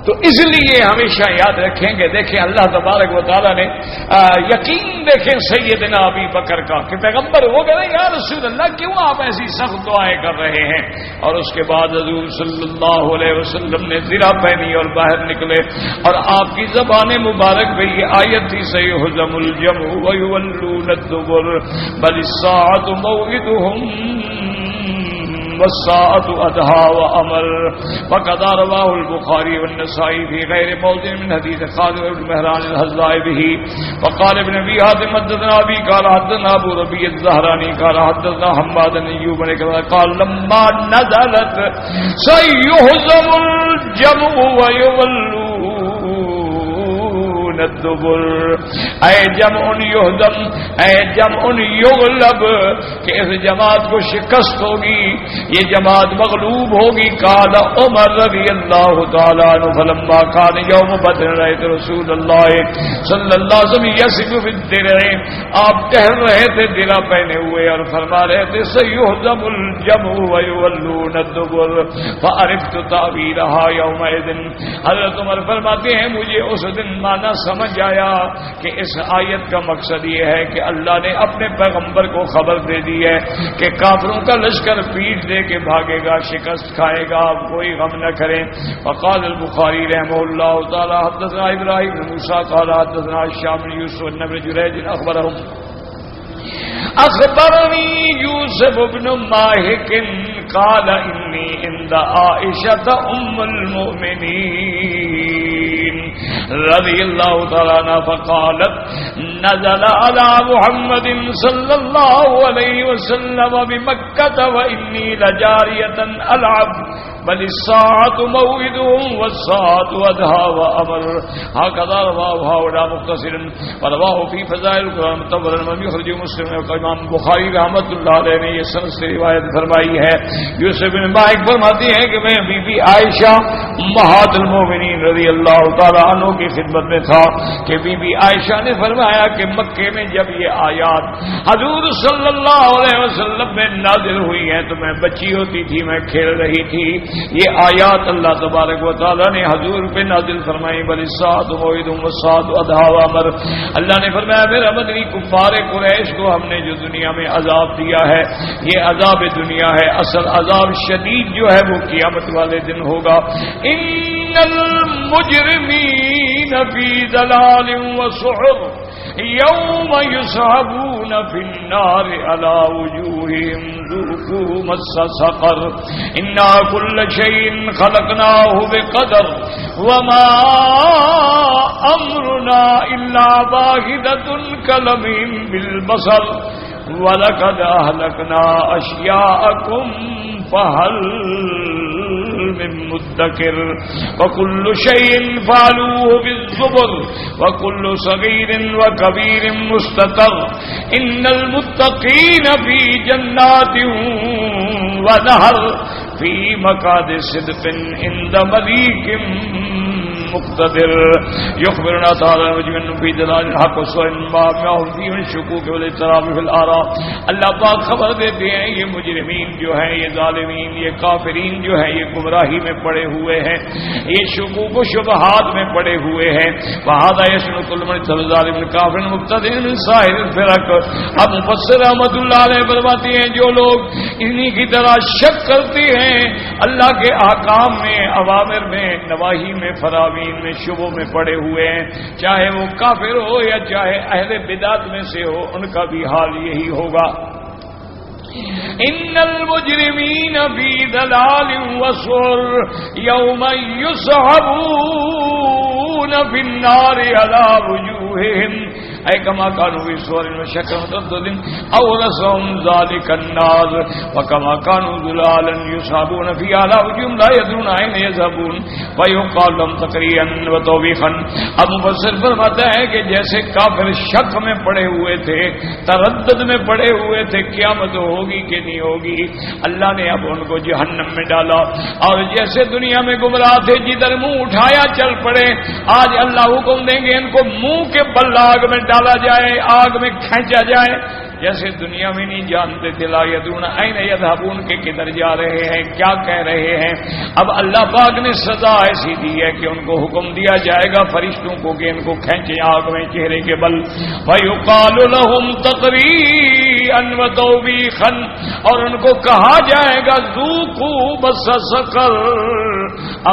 تو اس لیے ہمیشہ یاد رکھیں گے، دیکھیں اللہ تبارک و تعالیٰ نے یقین دیکھیں سیدنا ابی بکر کا کہ پیغمبر وہ کہہ رہے ہیں یا رسول اللہ کیوں آپ ایسی سخت دعائیں کر رہے ہیں؟ اور اس کے بعد حضور صلی اللہ علیہ وسلم نے زرہ پہنی اور باہر نکلے، اور آپ کی زبان مبارک پہ یہ آیت تھی سیہزم الجمع ویولون الدبر بل الساعۃ موعدہم والساعة أدهى وأمر، وقد رواه البخاري والنسائي في غير موضع من حديث خالد بن مهران الحذاء به، وقال ابن أبي حاتم حدثنا أبي قال حدثنا أبو ربيع الزهراني قال حدثنا حماد بن أيوب قال لما نزلت سيهزم الجمع ويولون الدبر اے جمع یہزم، اے جمع یغلب، کہ اس جماعت کو شکست ہوگی، یہ جماعت مغلوب ہوگی۔ قال عمر رضی اللہ تعالیٰ عنہ فلما کان یوم بدر رأیت رسول اللہ صلی اللہ علیہ وسلم یسب فی الدرع، آپ ٹہل رہے تھے درع پہنے ہوئے اور فرما رہے تھے سیہزم الجمع ویولون الدبر فعرفت تعبیرها یومئذ۔ حضرت عمر فرماتے ہیں مجھے اس دن معنی سمجھ آیا کہ اس آیت کا مقصد یہ ہے کہ اللہ نے اپنے پیغمبر کو خبر دے دی ہے کہ کافروں کا لشکر پیٹ دے کے بھاگے گا، شکست کھائے گا، آپ کوئی غم نہ کریں۔ وقال البخاری رحمہ اللہ تعالی حدثنا ابراہیم بن موسیٰ قال حدثنا الشام بن یوسف بن جریج اخبرنی یوسف بن ماہک قال انی عند عائشہ ام المؤمنین رضی اللہ تعالی عنہ فقالت نزل على محمد صلی اللہ علیہ وسلم بمکہ وانی لجاریۃ العب بل الساعة موعدهم والساعة أدهى وأمر هكذا رواه ولا مختصر ورواه في فضائل القرآن متبرا من يخرج مسلم امام بخاری رحمۃ اللہ علیہ نے یہ سند سے روایت فرمائی ہے۔ یوسف بن مالک فرماتی ہیں کہ میں بی بی عائشہ امہات المومنین رضی اللہ تعالی عنہ کی خدمت میں تھا کہ بی بی عائشہ نے فرمایا کہ مکے میں جب یہ آیات حضور صلی اللہ علیہ وسلم میں نازل ہوئی ہیں تو میں بچی ہوتی تھی، میں کھیل رہی تھی، یہ آیات اللہ تبارک و تعالی نے حضور پہ نازل فرمائی بل الساعة موعد والساعة أدهى وأمر۔ اللہ نے فرمایا میرا مدنی کفار قریش کو ہم نے جو دنیا میں عذاب دیا ہے یہ عذاب دنیا ہے، اصل عذاب شدید جو ہے وہ قیامت والے دن ہوگا۔ ان المجرمین فی ضلال وسعر یوم یسحبون فی النار علی وجوہہم ذوقوا مس سقر انا کل شیء خلقناه بقدر وما امرنا الا واحدۃ کلمح بالبصر وَلَقَدْ أَهْلَكْنَا أَشْيَاءَكُمْ فَهَلْ مِن مُدَّكِرٍ وَكُلُّ شَيْءٍ فَعَلُوهُ بِالزُّبُرِ وَكُلُّ صَغِيرٍ وَكَبِيرٍ مُسْتَطَرٍ إِنَّ الْمُتَّقِينَ فِي جَنَّاتٍ وَنَهَرٍ فِي مَقْعَدِ صِدْقٍ عِندَ مَلِيكٍ مقتدر یخبرنا تعالی وجمن فی دلال الحق وسوء ما هم فيه من شکوک والاضطراب فی الاراء۔ اللہ پاک خبر دیتے ہیں یہ مجرمین جو ہیں، یہ ظالمین، یہ کافرین جو ہیں یہ گمراہی میں پڑے ہوئے ہیں، یہ شکوک و شبہات میں پڑے ہوئے ہیں۔ وہذا یشن کل من ظالم کافر مقتدر من سائر الفرق۔ اب مفسر رحمۃ اللہ علیہ فرماتے ہیں جو لوگ انہی کی طرح شک کرتے ہیں اللہ کے احکام میں، اوامر میں، نواہی میں، فراوین میں، شبوں میں پڑے ہوئے ہیں، چاہے وہ کافر ہو یا چاہے اہل بدعت میں سے ہو، ان کا بھی حال یہی ہوگا۔ ان المجرمین فی ضلال وسعر یوم یسحبون فی النار علی وجوہہم اے کما کانوا فی سور وشکر متردد اورثهم ذلک النار وکما کانوا ضلالا یسحبون فی علی وجوہہم لا یدرون این یذهبون ویقال لهم تقریا وتوبیخا۔ اب مفسر فرماتا ہے کہ جیسے کافر شک میں پڑے ہوئے تھے، تردد میں پڑے ہوئے تھے قیامت ہوگی کہ نہیں ہوگی، اللہ نے اب ان کو جہنم میں ڈالا، اور جیسے دنیا میں گمراہ تھے جدھر منہ اٹھایا چل پڑے، آج اللہ حکم دیں گے ان کو منہ کے بل آگ میں ڈالا جائے، آگ میں کھینچا جائے، جیسے دنیا میں نہیں جانتے تھے لا یدرون این یذهبون کے کدھر جا رہے ہیں، کیا کہہ رہے ہیں۔ اب اللہ پاک نے سزا ایسی دی ہے کہ ان کو حکم دیا جائے گا فرشتوں کو کہ ان کو کھینچے آگ میں چہرے کے بل، فیقال لهم تقریعا وتوبیخا، اور ان کو کہا جائے گا ذوقوا مس سقر،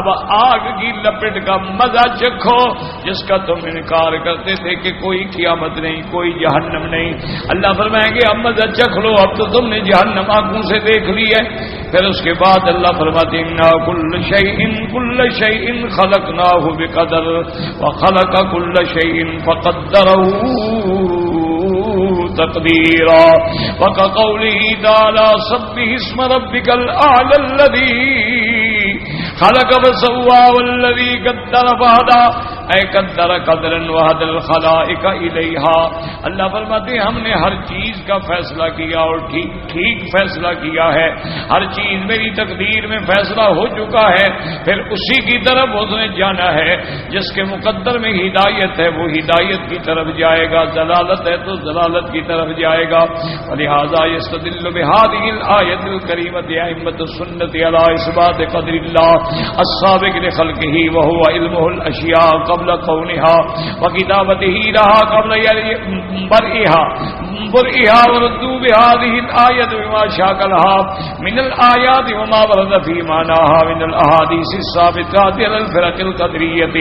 اب آگ کی لپٹ کا مزہ چکھو جس کا تم انکار کرتے تھے کہ کوئی قیامت نہیں، کوئی جہنم نہیں۔ اللہ فرمائیں گے اب مزہ چکھ لو، اب تو تم نے جہنم آنکھوں سے دیکھ لی ہے۔ پھر اس کے بعد اللہ فرماتے ہیں انا کل شیء خلقناه بقدر وخلق كل شيء فقدره تقديرا وكقوله تعالى سبح اسم ربك الأعلى الذي خلق فسوى والذي قدر فهدى اے قدر قدرا وهدى الخلائق الیہا۔ اللہ فرماتے ہیں ہم نے ہر چیز کا فیصلہ کیا اور ٹھیک ٹھیک فیصلہ کیا ہے، ہر چیز میری تقدیر میں فیصلہ ہو چکا ہے، پھر اسی کی طرف اس نے جانا ہے، جس کے مقدر میں ہدایت ہے وہ ہدایت کی طرف جائے گا، ضلالت ہے تو ضلالت کی طرف جائے گا۔ ولہذا یستدل بهذه الآیۃ الکریمۃ ائمۃ السنۃ علی اثبات قدر اللہ السابق لخلقہ وهو علمہ الاشیاء قبل كونها وكتابته لها قبل برئها وردوا بهذه الآية بما شاكلها من الآيات وما ورد في معناها من الأحاديث الثابتات على الفرق القدرية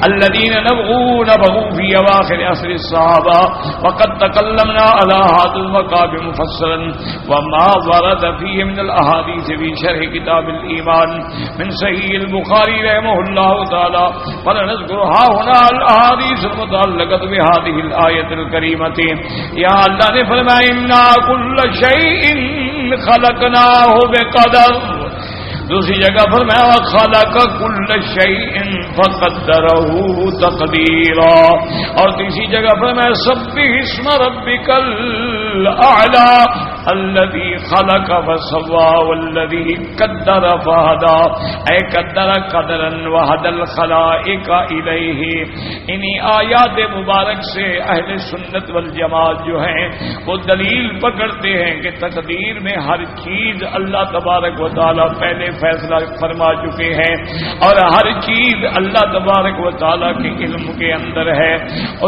الذين نبغوا في أواخر عصر الصحابة. وقد تكلمنا على هذا المقام مفصلا وما ورد فيه من الأحاديث في شرح كتاب الإيمان من صحيح البخاري رحمه الله تعالى. فلنذكرها هنا الأحاديث المتعلقة بهذه الآية الكريمة. يا اللہ نے فرمایا انا کل شیء خلقناه بقدر. دوسری جگہ فرمایا خلق کل شیء فقدره تقدیرا. اور تیسری جگہ فرمایا سبح اسم ربک الاعلی الذي خلق فسوى والذي قدر فهدى. اے قدر قدرا وهدى الخلائق الیہ. انہی آیات مبارک سے اہل سنت والجماعت جو ہیں وہ دلیل پکڑتے ہیں کہ تقدیر میں ہر چیز اللہ تبارک و تعالی پہلے فیصلہ فرما چکے ہیں اور ہر چیز اللہ تبارک و تعالی کے علم کے اندر ہے.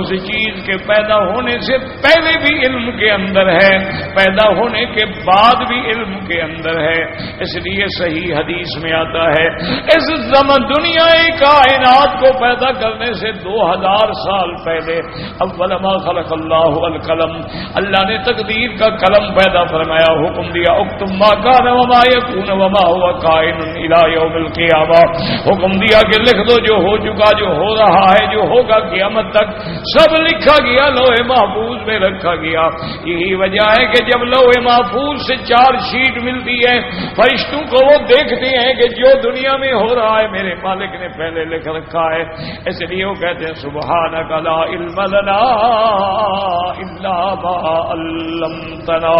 اس چیز کے پیدا ہونے سے پہلے بھی علم کے اندر ہے, پیدا ہونے کے بعد بھی علم کے اندر ہے. اس لیے صحیح حدیث میں آتا ہے اس زمان دنیا کائنات کو پیدا کرنے سے 2000 سال پہلے اول ما خلق اللہ القلم, اللہ نے تقدیر کا قلم پیدا فرمایا, حکم دیا اکتب ما کان وما یکون وما هو کائن الى یوم القیامہ. حکم دیا کہ لکھ دو جو ہو چکا, جو ہو رہا ہے, جو ہوگا قیامت تک, سب لکھا گیا, لوح محفوظ میں رکھا گیا. یہی وجہ ہے کہ جب لوح محفوظ سے 4 شیٹ ملتی ہے فرشتوں کو وہ دیکھتے ہیں کہ جو دنیا میں ہو رہا ہے میرے مالک نے پہلے لکھ رکھا ہے. اس لیے وہ کہتے ہیں سبحانک لا علم لنا الا ما علمتنا.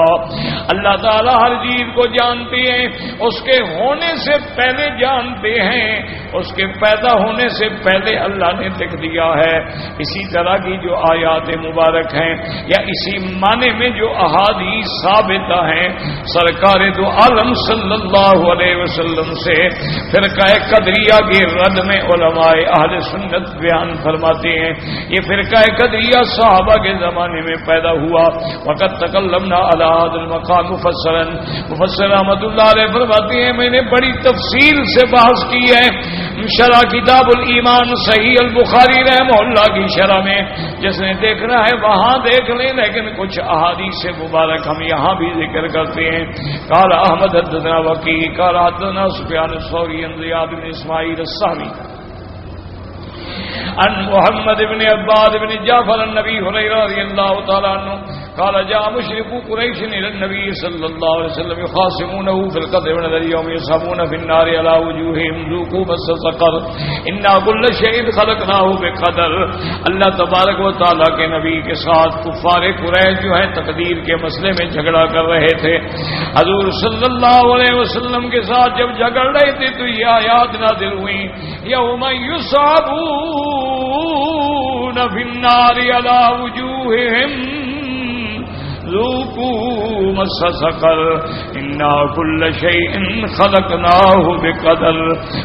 اللہ تعالیٰ ہر چیز کو جانتے ہیں, اس کے ہونے سے پہلے جانتے ہیں, اس کے پیدا ہونے سے پہلے اللہ نے لکھ دیا ہے. اسی طرح کی جو آیات مبارک ہیں یا اسی معنی میں جو احادیث ثابتہ ہیں سرکار دو عالم صلی اللہ علیہ وسلم سے فرقہ قدریہ کی رد میں علماء اہل سنت بیان فرماتے ہیں. یہ فرقہ قدریہ صحابہ کے زمانے میں پیدا ہوا. وقت تکلمنا علی هذا المقام مفصلا. مفسر رحمۃ اللہ علیہ فرماتے ہیں میں نے بڑی تفصیل سے بحث کی ہے شرح کتاب الایمان صحیح البخاری رحمہ اللہ کی شرح میں. جس نے دیکھنا ہے وہاں دیکھ لیں, لیکن کچھ احادیث مبارک ہم یہاں بھی ذکر کرتے ہیں. قال احمد حدثنا وکیع قال حدثنا سفیان الثوری عن زیاد بن اسماعیل السہمی عن محمد بن عباد بن جعفر النبی هريرة رضی اللہ تعالی عنہ قال جاء مشركو قريش الى النبي صلى الله عليه وسلم يخاصمونه في القدر من اليوم يصابون في النار على وجوههم ذوقوا مس سقر انا كل شيء خلقناه بقدر. اللہ تبارک و تعالی کے نبی کے ساتھ کفار قریش جو ہے تقدیر کے مسئلے میں جھگڑا کر رہے تھے. حضور صلی اللہ علیہ وسلم کے ساتھ جب جھگڑ رہے تھے تو یہ آیات نازل ہوئی یوم یصابون في النار على وجوههم ذوقوا مس سقر انا كل شيء خلقناه بقدر.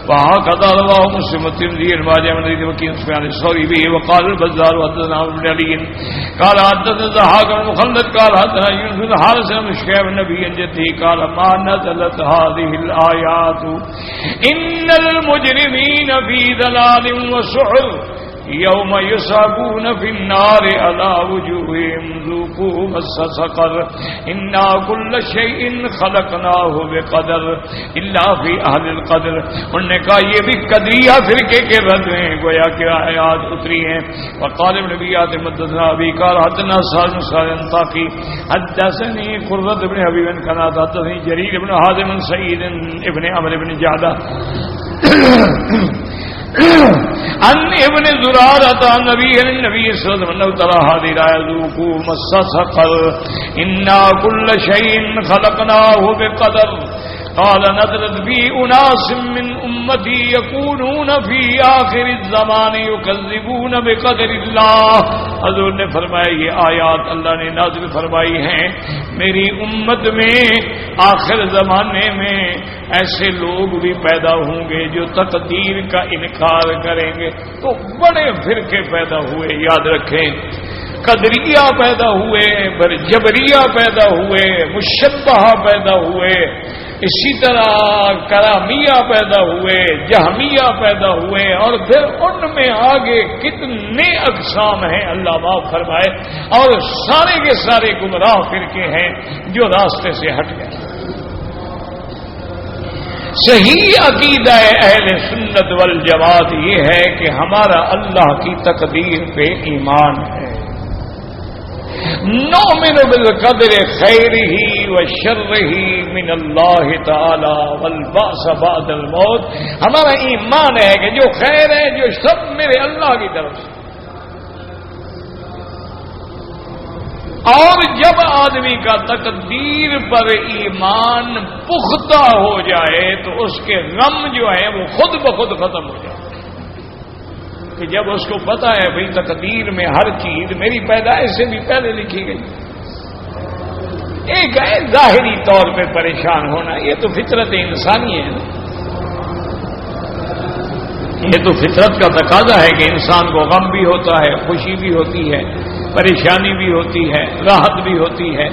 وهكذا رواه مسلم والترمذي وابن ماجه وكيع سفيان الثوري به. وقال البزار وحدثنا ابن علي قال حدثنا ضحاك بن مخلد قال حدثنا يونس بن حارث بن شهاب النبي عن جده قال ما نزلت هذه الآيات ان المجرمين في ضلال وسعر یوم یصابون فی النار علی وجوہہم ذوقوا مس سقر انا کل شیء خلقناہ بقدر الا فی اہل القدر. انہوں نے کہا یہ بھی قدریہ فرقے کے رد ہیں, گویا کہ آیات اتری ہیں. وقال ابن ابی حاتم حدثنا ابی قال حدثنا سعد بن سعد الطاقی حدثني قرة بن حبیب قال حدثني جرير بن حازم سعید ابن عمرو بن جعدہ ان ابن زرارة النبي صلى الله عليه وسلم انه ترى هذه الآية ذوقوا مس سقر انا كل شيء خلقناه بقدر. قال نزلت بي اناس من امتي يكونون في اخر الزمان يكذبون بقدر الله. حضور نے فرمایا یہ آیات اللہ نے نازل فرمائی ہیں میری امت میں آخر زمانے میں ایسے لوگ بھی پیدا ہوں گے جو تقدیر کا انکار کریں گے. تو بڑے فرقے پیدا ہوئے، یاد رکھیں، قدریہ پیدا ہوئے، جبریہ پیدا ہوئے، مشبہ پیدا ہوئے، اسی طرح کرامیہ پیدا ہوئے، جہمیہ پیدا ہوئے، اور پھر ان میں آگے کتنے اقسام ہیں اللہ معاف فرمائے، اور سارے کے سارے گمراہ فرقے ہیں جو راستے سے ہٹ گئے. صحیح عقیدہ اہل سنت والجماعت یہ ہے کہ ہمارا اللہ کی تقدیر پہ ایمان ہے. نؤمن بالقدر خیرہ وشرہ من اللہ تعالی والبعث بعد الموت. ہمارا ایمان ہے کہ جو خیر ہے جو سب میرے اللہ کی طرف سے. اور جب آدمی کا تقدیر پر ایمان پختہ ہو جائے تو اس کے غم جو ہیں وہ خود بخود ختم ہو جائے. کہ جب اس کو پتا ہے بھئی تقدیر میں ہر چیز میری پیدائش سے بھی پہلے لکھی گئی. ایک ہے ظاہری طور پہ پریشان ہونا، یہ تو فطرت انسانی ہے نا. یہ تو فطرت کا تقاضا ہے کہ انسان کو غم بھی ہوتا ہے، خوشی بھی ہوتی ہے، پریشانی بھی ہوتی ہے، راحت بھی ہوتی ہے.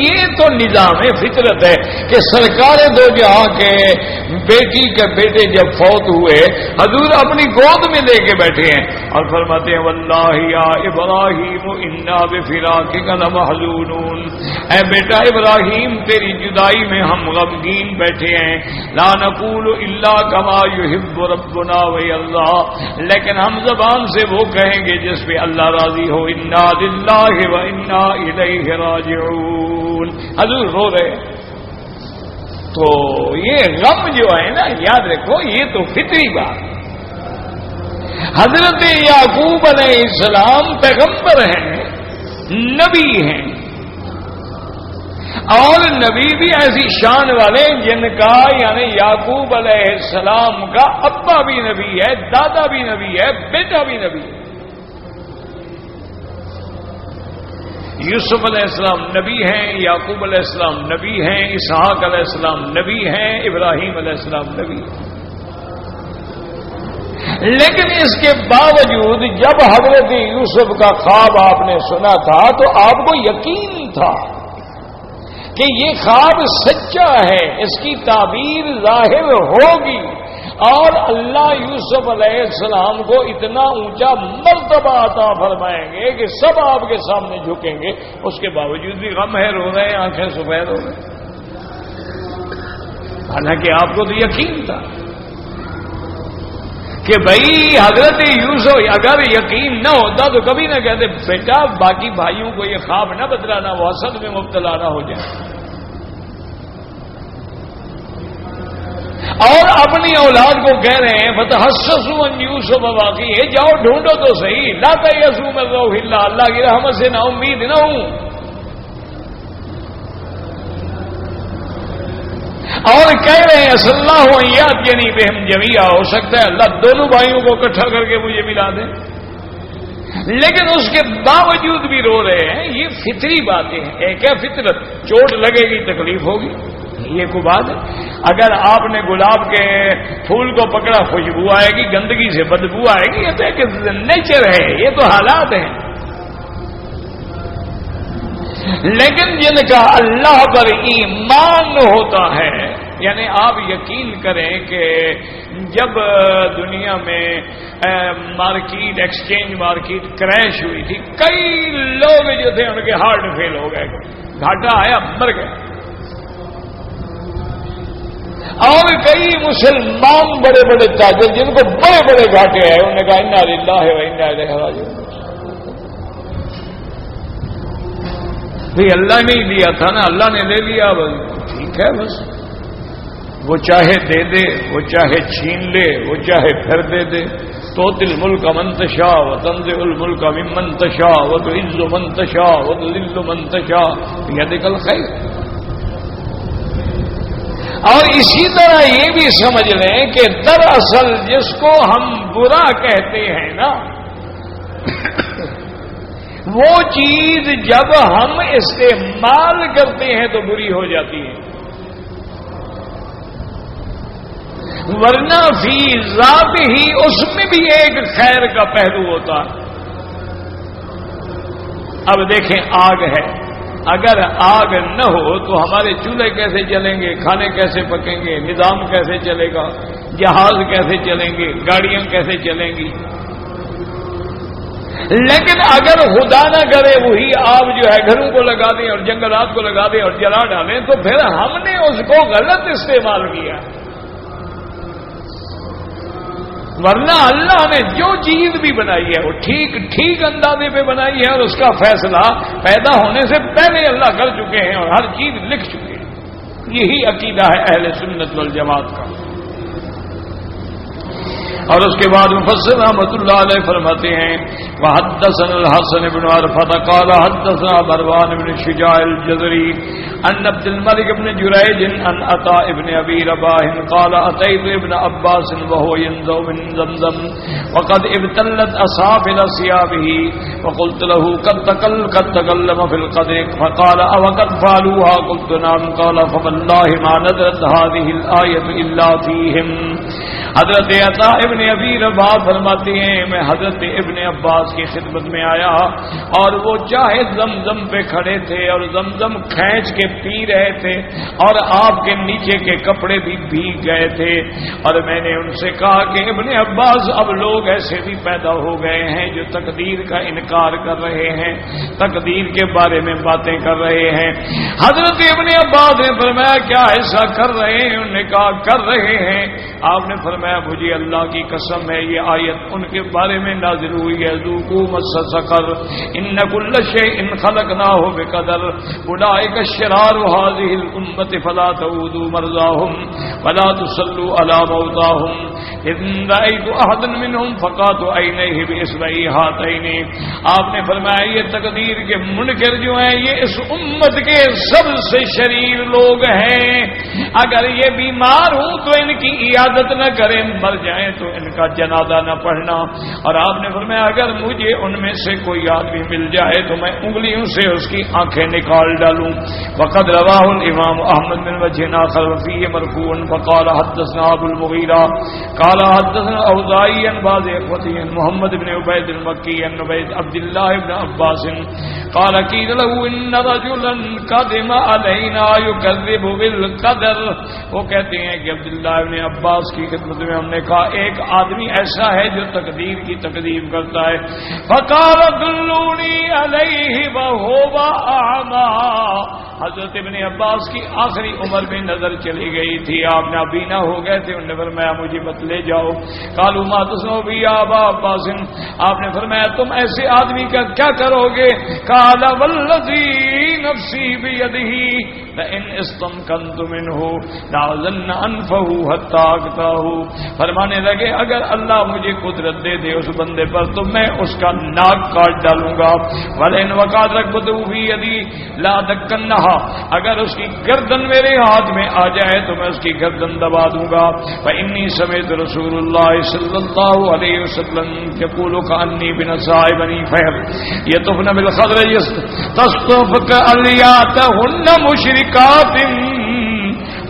یہ تو نظام فطرت ہے کہ سرکار دو جہاں کے بیٹی کے بیٹے جب فوت ہوئے حضور اپنی گود میں لے کے بیٹھے ہیں اور فرماتے ہیں واللہ یا ابراہیم انا بفراقک لمحزونون. اے بیٹا ابراہیم تیری جدائی میں ہم غمگین بیٹھے ہیں. لا نقول الا کما یحب ربنا واللہ، لیکن ہم زبان سے وہ کہیں گے جس پہ اللہ راضی ہو. انا للہ وانا الیہ راجعون. حضور رو رہے. تو یہ غم جو ہے نا، یاد رکھو یہ تو فطری بات. حضرت یعقوب علیہ السلام پیغمبر ہیں، نبی ہیں، اور نبی بھی ایسی شان والے جن کا یعنی یعقوب علیہ السلام کا ابا بھی نبی ہے، دادا بھی نبی ہے، بیٹا بھی نبی ہے. یوسف علیہ السلام نبی ہیں، یعقوب علیہ السلام نبی ہیں، اسحاق علیہ السلام نبی ہیں، ابراہیم علیہ السلام نبی ہیں. لیکن اس کے باوجود جب حضرت یوسف کا خواب آپ نے سنا تھا تو آپ کو یقین تھا کہ یہ خواب سچا ہے، اس کی تعبیر ظاہر ہوگی، اور اللہ یوسف علیہ السلام کو اتنا اونچا مرتبہ عطا فرمائیں گے کہ سب آپ کے سامنے جھکیں گے. اس کے باوجود بھی غم ہے، رو رہے ہیں، آنکھیں سفید ہو گئی. حالانکہ آپ کو تو یقین تھا کہ بھائی حضرت یوسف اگر یقین نہ ہوتا تو کبھی نہ کہتے بیٹا باقی بھائیوں کو یہ خواب نہ بدلانا، وہ حسد میں مبتلا نہ ہو جائے. اور اپنی اولاد کو کہہ رہے ہیں فتحسسوا ان یوسف واقعی ہے، جاؤ ڈھونڈو تو صحیح، لا تیأسوا من روح اللہ، اللہ کی رحمت سے نا امید نہ ہوں. اور کہہ رہے ہیں صلی اللہ علیہ یعنی بہم جمیعہ، ہو سکتا ہے اللہ دونوں بھائیوں کو اکٹھا کر کے مجھے ملا دیں. لیکن اس کے باوجود بھی رو رہے ہیں. یہ فطری باتیں ہیں. ایک ہے فطرت، چوٹ لگے گی تکلیف ہوگی، یہ کو بات ہے. اگر آپ نے گلاب کے پھول کو پکڑا خوشبو آئے گی، گندگی سے بدبو آئے گی. یہ تو ایک نیچر ہے، یہ تو حالات ہیں. لیکن جن کا اللہ پر ایمان ہوتا ہے، یعنی آپ یقین کریں کہ جب دنیا میں مارکیٹ ایکسچینج مارکیٹ کریش ہوئی تھی، کئی لوگ جو تھے ان کے ہارٹ فیل ہو گئے، گھاٹا آیا مر گئے. اور کئی مسلمان بڑے بڑے تاجر جن کو بڑے بڑے گھاٹے ہیں، انہوں نے کہا انا للہ و انا الیہ راجعون. اللہ نے ہی دیا تھا نا، اللہ نے لے لیا، بس ٹھیک ہے. بس وہ چاہے دے دے، وہ چاہے چھین لے، وہ چاہے پھر دے دے. توتی الملک من تشاء وتنزع الملک ممن تشاء وتعز من تشاء وتذل من تشاء بیدک الخیر. اور اسی طرح یہ بھی سمجھ لیں کہ دراصل جس کو ہم برا کہتے ہیں نا، وہ چیز جب ہم استعمال کرتے ہیں تو بری ہو جاتی ہے، ورنہ فی ذات ہی اس میں بھی ایک خیر کا پہلو ہوتا ہے۔ اب دیکھیں آگ ہے، اگر آگ نہ ہو تو ہمارے چولہے کیسے چلیں گے، کھانے کیسے پکیں گے، نظام کیسے چلے گا، جہاز کیسے چلیں گے، گاڑیاں کیسے چلیں گی؟ لیکن اگر خدا نہ کرے وہی آگ جو ہے گھروں کو لگا دیں اور جنگلات کو لگا دیں اور جلا ڈالیں تو پھر ہم نے اس کو غلط استعمال کیا۔ ورنہ اللہ نے جو چیز بھی بنائی ہے وہ ٹھیک اندازے پہ بنائی ہے، اور اس کا فیصلہ پیدا ہونے سے پہلے اللہ کر چکے ہیں اور ہر چیز لکھ چکے ہیں۔ یہی عقیدہ ہے اہل سنت والجماعت کا۔ اور اس کے بعد مفسر رحمۃ اللہ علیہ فرماتے ہیں وحدثنا الحسن بن عرفہ قال حدثنا مروان بن شجاع الجزري عن عبد الملك بن جريج عن عطاء بن ابي رباح قال اتيت ابن عباس وهو ينزو من زمزم وقد ابتلت اصابع ثيابه وقلت له قد تكلم في القدر فقال او قد فعلوها قلت نعم قال فوالله ما نزلت هذه الايه الا فيهم۔ حضرت عطاء ابن ابی رباح فرماتے ہیں میں حضرت ابن عباس کی خدمت میں آیا اور وہ چاہے زمزم پہ کھڑے تھے اور زمزم کھینچ کے پی رہے تھے اور آپ کے نیچے کے کپڑے بھی بھیگ گئے تھے، اور میں نے ان سے کہا کہ ابن عباس اب لوگ ایسے بھی پیدا ہو گئے ہیں جو تقدیر کا انکار کر رہے ہیں، تقدیر کے بارے میں باتیں کر رہے ہیں۔ حضرت ابن عباس نے فرمایا کیا ایسا کر رہے ہیں؟ انہوں نے کہا کر رہے ہیں۔ آپ نے فرمایا مجھے اللہ کی قسم ہے یہ آیت ان کے بارے میں نازل ہوئی ہے ذوقوا مس سقر ان کل شیء خلقناه بقدر اولئک الشرار هذه الامه فلا تعودوا مرضاهم ولا تصلوا على موتاهم اذ رأيت احد منهم فقات عينيه باصبعي هاتين۔ آپ نے فرمایا یہ تقدیر کے منکر جو ہیں یہ اس امت کے سب سے شریر لوگ ہیں، اگر یہ بیمار ہوں تو ان کی عیادت نہ کریں، مر جائیں تو ان کا جنازہ نہ پڑھنا۔ اور آپ نے فرمایا اگر مجھے ان میں سے کوئی آدمی مل جائے تو میں انگلیوں سے اس کی آنکھیں نکال ڈالوں۔ وقد رواہ الامام احمد بن وجہ آخر وفیہ مرفوعا فقال حدثنا ابو المغیرہ قال حدثنا اوزاعی عن بعض اخوتی محمد بن عبید المکی عن عبد اللہ بن عباس قال قیل له ان رجلا قدم علینا یکذب بالقدر۔ وہ کہتے ہیں کہ عبداللہ بن عباس کی خدمت میں ہم نے کہا ایک آدمی ایسا ہے جو تقدیر کی تکذیب کرتا ہے۔ فقال دلونی علیہ وہو اعمی۔ حضرت ابن عباس کی آخری عمر میں نظر چلی گئی تھی، آپ نابینا ہو گئے تھے، انہوں نے فرمایا مجھے بت لے جاؤ۔ قالوا ما تصنعوا بی یا ابا عباس، آپ نے فرمایا تم ایسے آدمی کا کیا کرو گے؟ قال والذی نفسی بیدہ لئن استمکنت منہ لأعزلن انفہ حتی اقطعہ۔ فرمانے لگے اگر اللہ مجھے قدرت دے دے اس بندے پر تو میں اس کا ناک کاٹ ڈالوں گا۔ وَلَئِنْ وَقَعَتْ رَكْبَتُهُ فِي يَدِي لَأَدَكَّنَّهَا، اگر اس کی گردن میرے ہاتھ میں آ جائے تو میں اس کی گردن دبا دوں گا۔ فَإِنِّي سَمِعْتُ رَسُولُ اللَّهِ صَلَّى اللَّهُ عَلَيْهِ وسلم يَقُولُ كَأَنِّي بِنَسَاءِ بَنِي فَهْرٍ يَطُفْنَ بِالْخَضْرِ تَصْطُفْ كَأَلْيَاتَهُنَّ مُشْرِكَاتٍ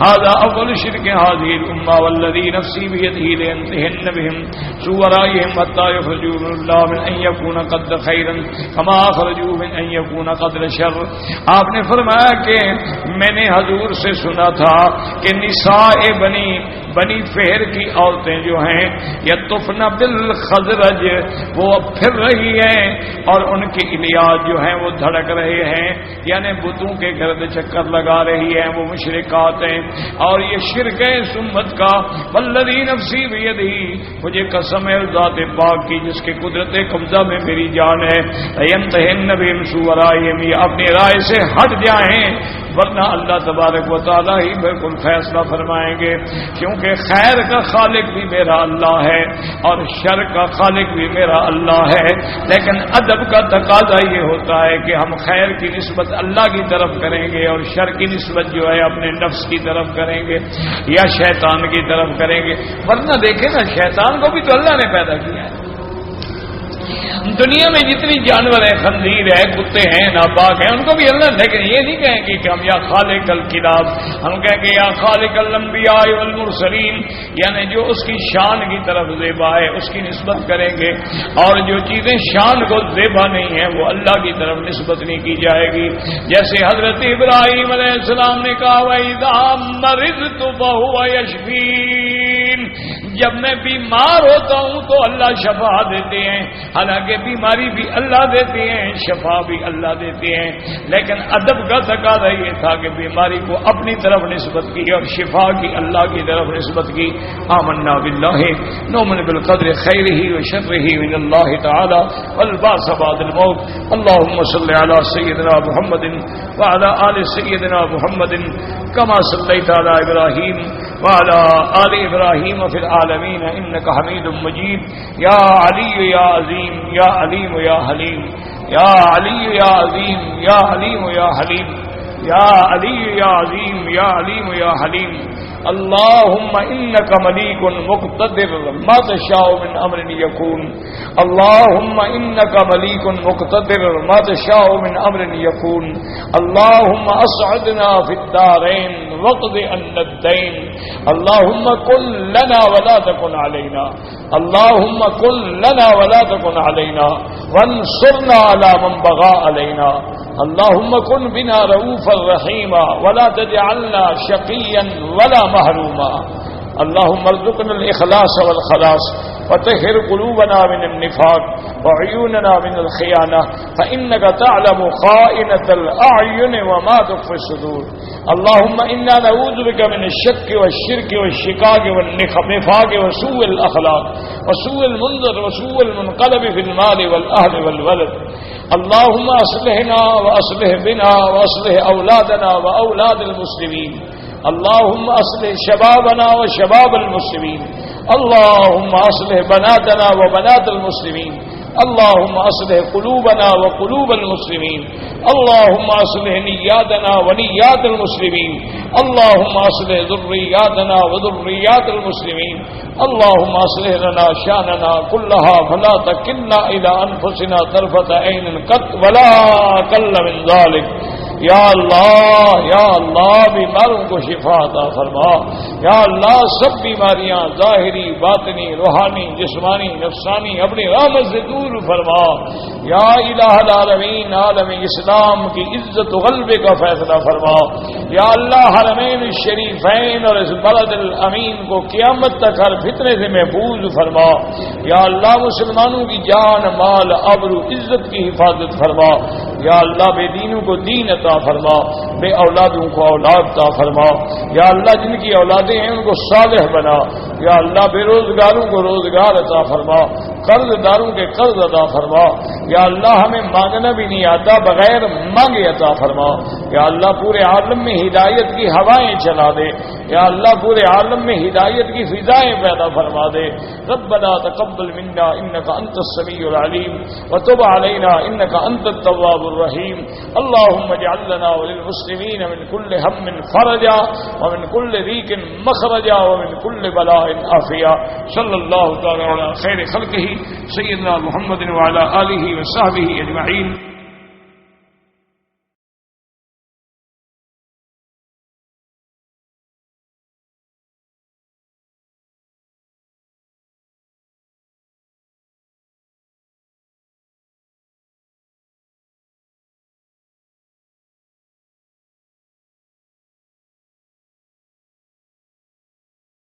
هذا اول شرك هذه الامه والذي نفسي بيده لينتهن بهم سورايهم حتى يخرجوا من الله من ان يكون قد خيرا كما خرجوا من ان يكون قد شر۔ آپ نے فرمایا کہ میں نے حضور سے سنا تھا کہ نساء بنی فہر کی عورتیں جو ہیں یطفن بالخزرج وہ پھر رہی ہیں اور ان کی الیات جو ہیں وہ دھڑک رہے ہیں، یعنی بتوں کے گرد چکر لگا رہی ہیں، وہ مشرکات ہیں اور یہ شرک ہے اس امت کا۔ والذی نفسی بیدہ، مجھے قسم ہے ذات پاک کی جس کے قدرت قبضہ میں میری جان ہے، ینتہن بہم سوء رائہم، یہ اپنی رائے سے ہٹ جائیں ورنہ اللہ تبارک و تعالیٰ ہی بالکل فیصلہ فرمائیں گے، کیونکہ خیر کا خالق بھی میرا اللہ ہے اور شر کا خالق بھی میرا اللہ ہے۔ لیکن ادب کا تقاضا یہ ہوتا ہے کہ ہم خیر کی نسبت اللہ کی طرف کریں گے اور شر کی نسبت جو ہے اپنے نفس کی طرف کریں گے یا شیطان کی طرف کریں گے۔ ورنہ دیکھیں نا، شیطان کو بھی تو اللہ نے پیدا کیا ہے۔ دنیا میں جتنی جانور ہیں، خنزیر ہے، کتے ہیں، ناپاک ہیں، ان کو بھی اللہ، لیکن یہ نہیں کہیں گے کہ ہم یا خالق الکلاب، ہم کہیں گے یا خالق الانبیاء والمرسلین، یعنی جو اس کی شان کی طرف زیبا ہے اس کی نسبت کریں گے، اور جو چیزیں شان کو زیبا نہیں ہیں وہ اللہ کی طرف نسبت نہیں کی جائے گی۔ جیسے حضرت ابراہیم علیہ السلام نے کہا وَإِذَا مَرِضْتُ فَهُوَ يَشْفِينِ، جب میں بیمار ہوتا ہوں تو اللہ شفا دیتے ہیں، حالانکہ بیماری بھی اللہ دیتے ہیں، شفا بھی اللہ دیتے ہیں، لیکن ادب کا تقاضا یہ تھا کہ بیماری کو اپنی طرف نسبت کی اور شفا کی اللہ کی طرف نسبت کی۔ آمنا باللہ نؤمن بالقدر خیرہ وشرہ من اللہ تعالی والبعث بعد الموت۔ اللهم صل على سيدنا محمد وعلى آل سيدنا محمد كما صليت على إبراهيم وعلى آل إبراهيم في العالمين إنك حميد مجيد۔ يا علي يا عظيم يا عليم يا حليم، يا علي يا عظيم يا عليم يا حليم، يا علي يا عظيم يا عليم يا حليم۔ اللهم إنك مليك مقتدر ما تشاء من أمر يكون، اللهم إنك مليك مقتدر ما تشاء من أمر يكون، اللهم أسعدنا في الدارين واقض عنا الدين، اللهم كن لنا ولا تكن علينا، اللهم كن لنا ولا تكن علينا، وانصرنا على من بغى علينا، اللهم كن بنا رؤوفا رحيما ولا تجعلنا شقيا ولا محروما، اللهم ارزقنا الإخلاص والخلاص وطهر قلوبنا من النفاق وعيوننا من الخيانة فإنك تعلم خائنة الأعين وما تخفي الصدور، اللهم إنا نعوذ بك من الشك والشرك والشقاق والنفاق وسوء الأخلاق وسوء المنظر وسوء المنقلب في المال والأهل والولد، اللهم أصلحنا وأصلح بنا وأصلح أولادنا وأولاد المسلمين، اللهم أصلح شبابنا وشباب المسلمين، اللهم أصلح بناتنا وبنات المسلمين، اللهم أصلح قلوبنا وقلوب المسلمين، اللهم أصلح نياتنا ونيات المسلمين، اللهم أصلح ذرياتنا وذريات المسلمين، اللهم أصلح لنا شأننا كلها فلا تكلنا إلى أنفسنا طرفة عين قط ولا أقل من ذلك۔ یا اللہ بیماروں کو شفا عطا فرما، یا اللہ سب بیماریاں ظاہری باطنی روحانی جسمانی نفسانی اپنی رحمت سے دور فرما، یا الہ العالمین عالم اسلام کی عزت و غلبے کا فیصلہ فرما، یا اللہ حرمین الشریفین اور اس بلد الامین کو قیامت تک ہر فتنے سے محفوظ فرما، یا اللہ مسلمانوں کی جان مال آبرو عزت کی حفاظت فرما، یا اللہ بے دینوں کو دین عطا فرما، بے اولادوں کو اولاد عطا فرما، یا اللہ جن کی اولادیں ہیں ان کو صالح بنا، یا اللہ بے روزگاروں کو روزگار عطا فرما، قرض داروں کے قرض عطا فرما، یا اللہ ہمیں مانگنا بھی نہیں آتا بغیر مانگے عطا فرما، یا اللہ پورے عالم میں ہدایت کی ہوائیں چلا دے، یا اللہ پورے عالم میں ہدایت کی فضائیں پیدا فرما دے۔ ربنا تقبل منا انك انت السميع العليم وتب علينا انك انت التواب الرحيم، اللهم اجعل لنا وللمسلمين من كل هم فرجا ومن كل ضيق مخرجا ومن كل بلاء عافيا، صلى الله تعالى على خير خلقه سيدنا محمد وعلى آله وصحبه أجمعين۔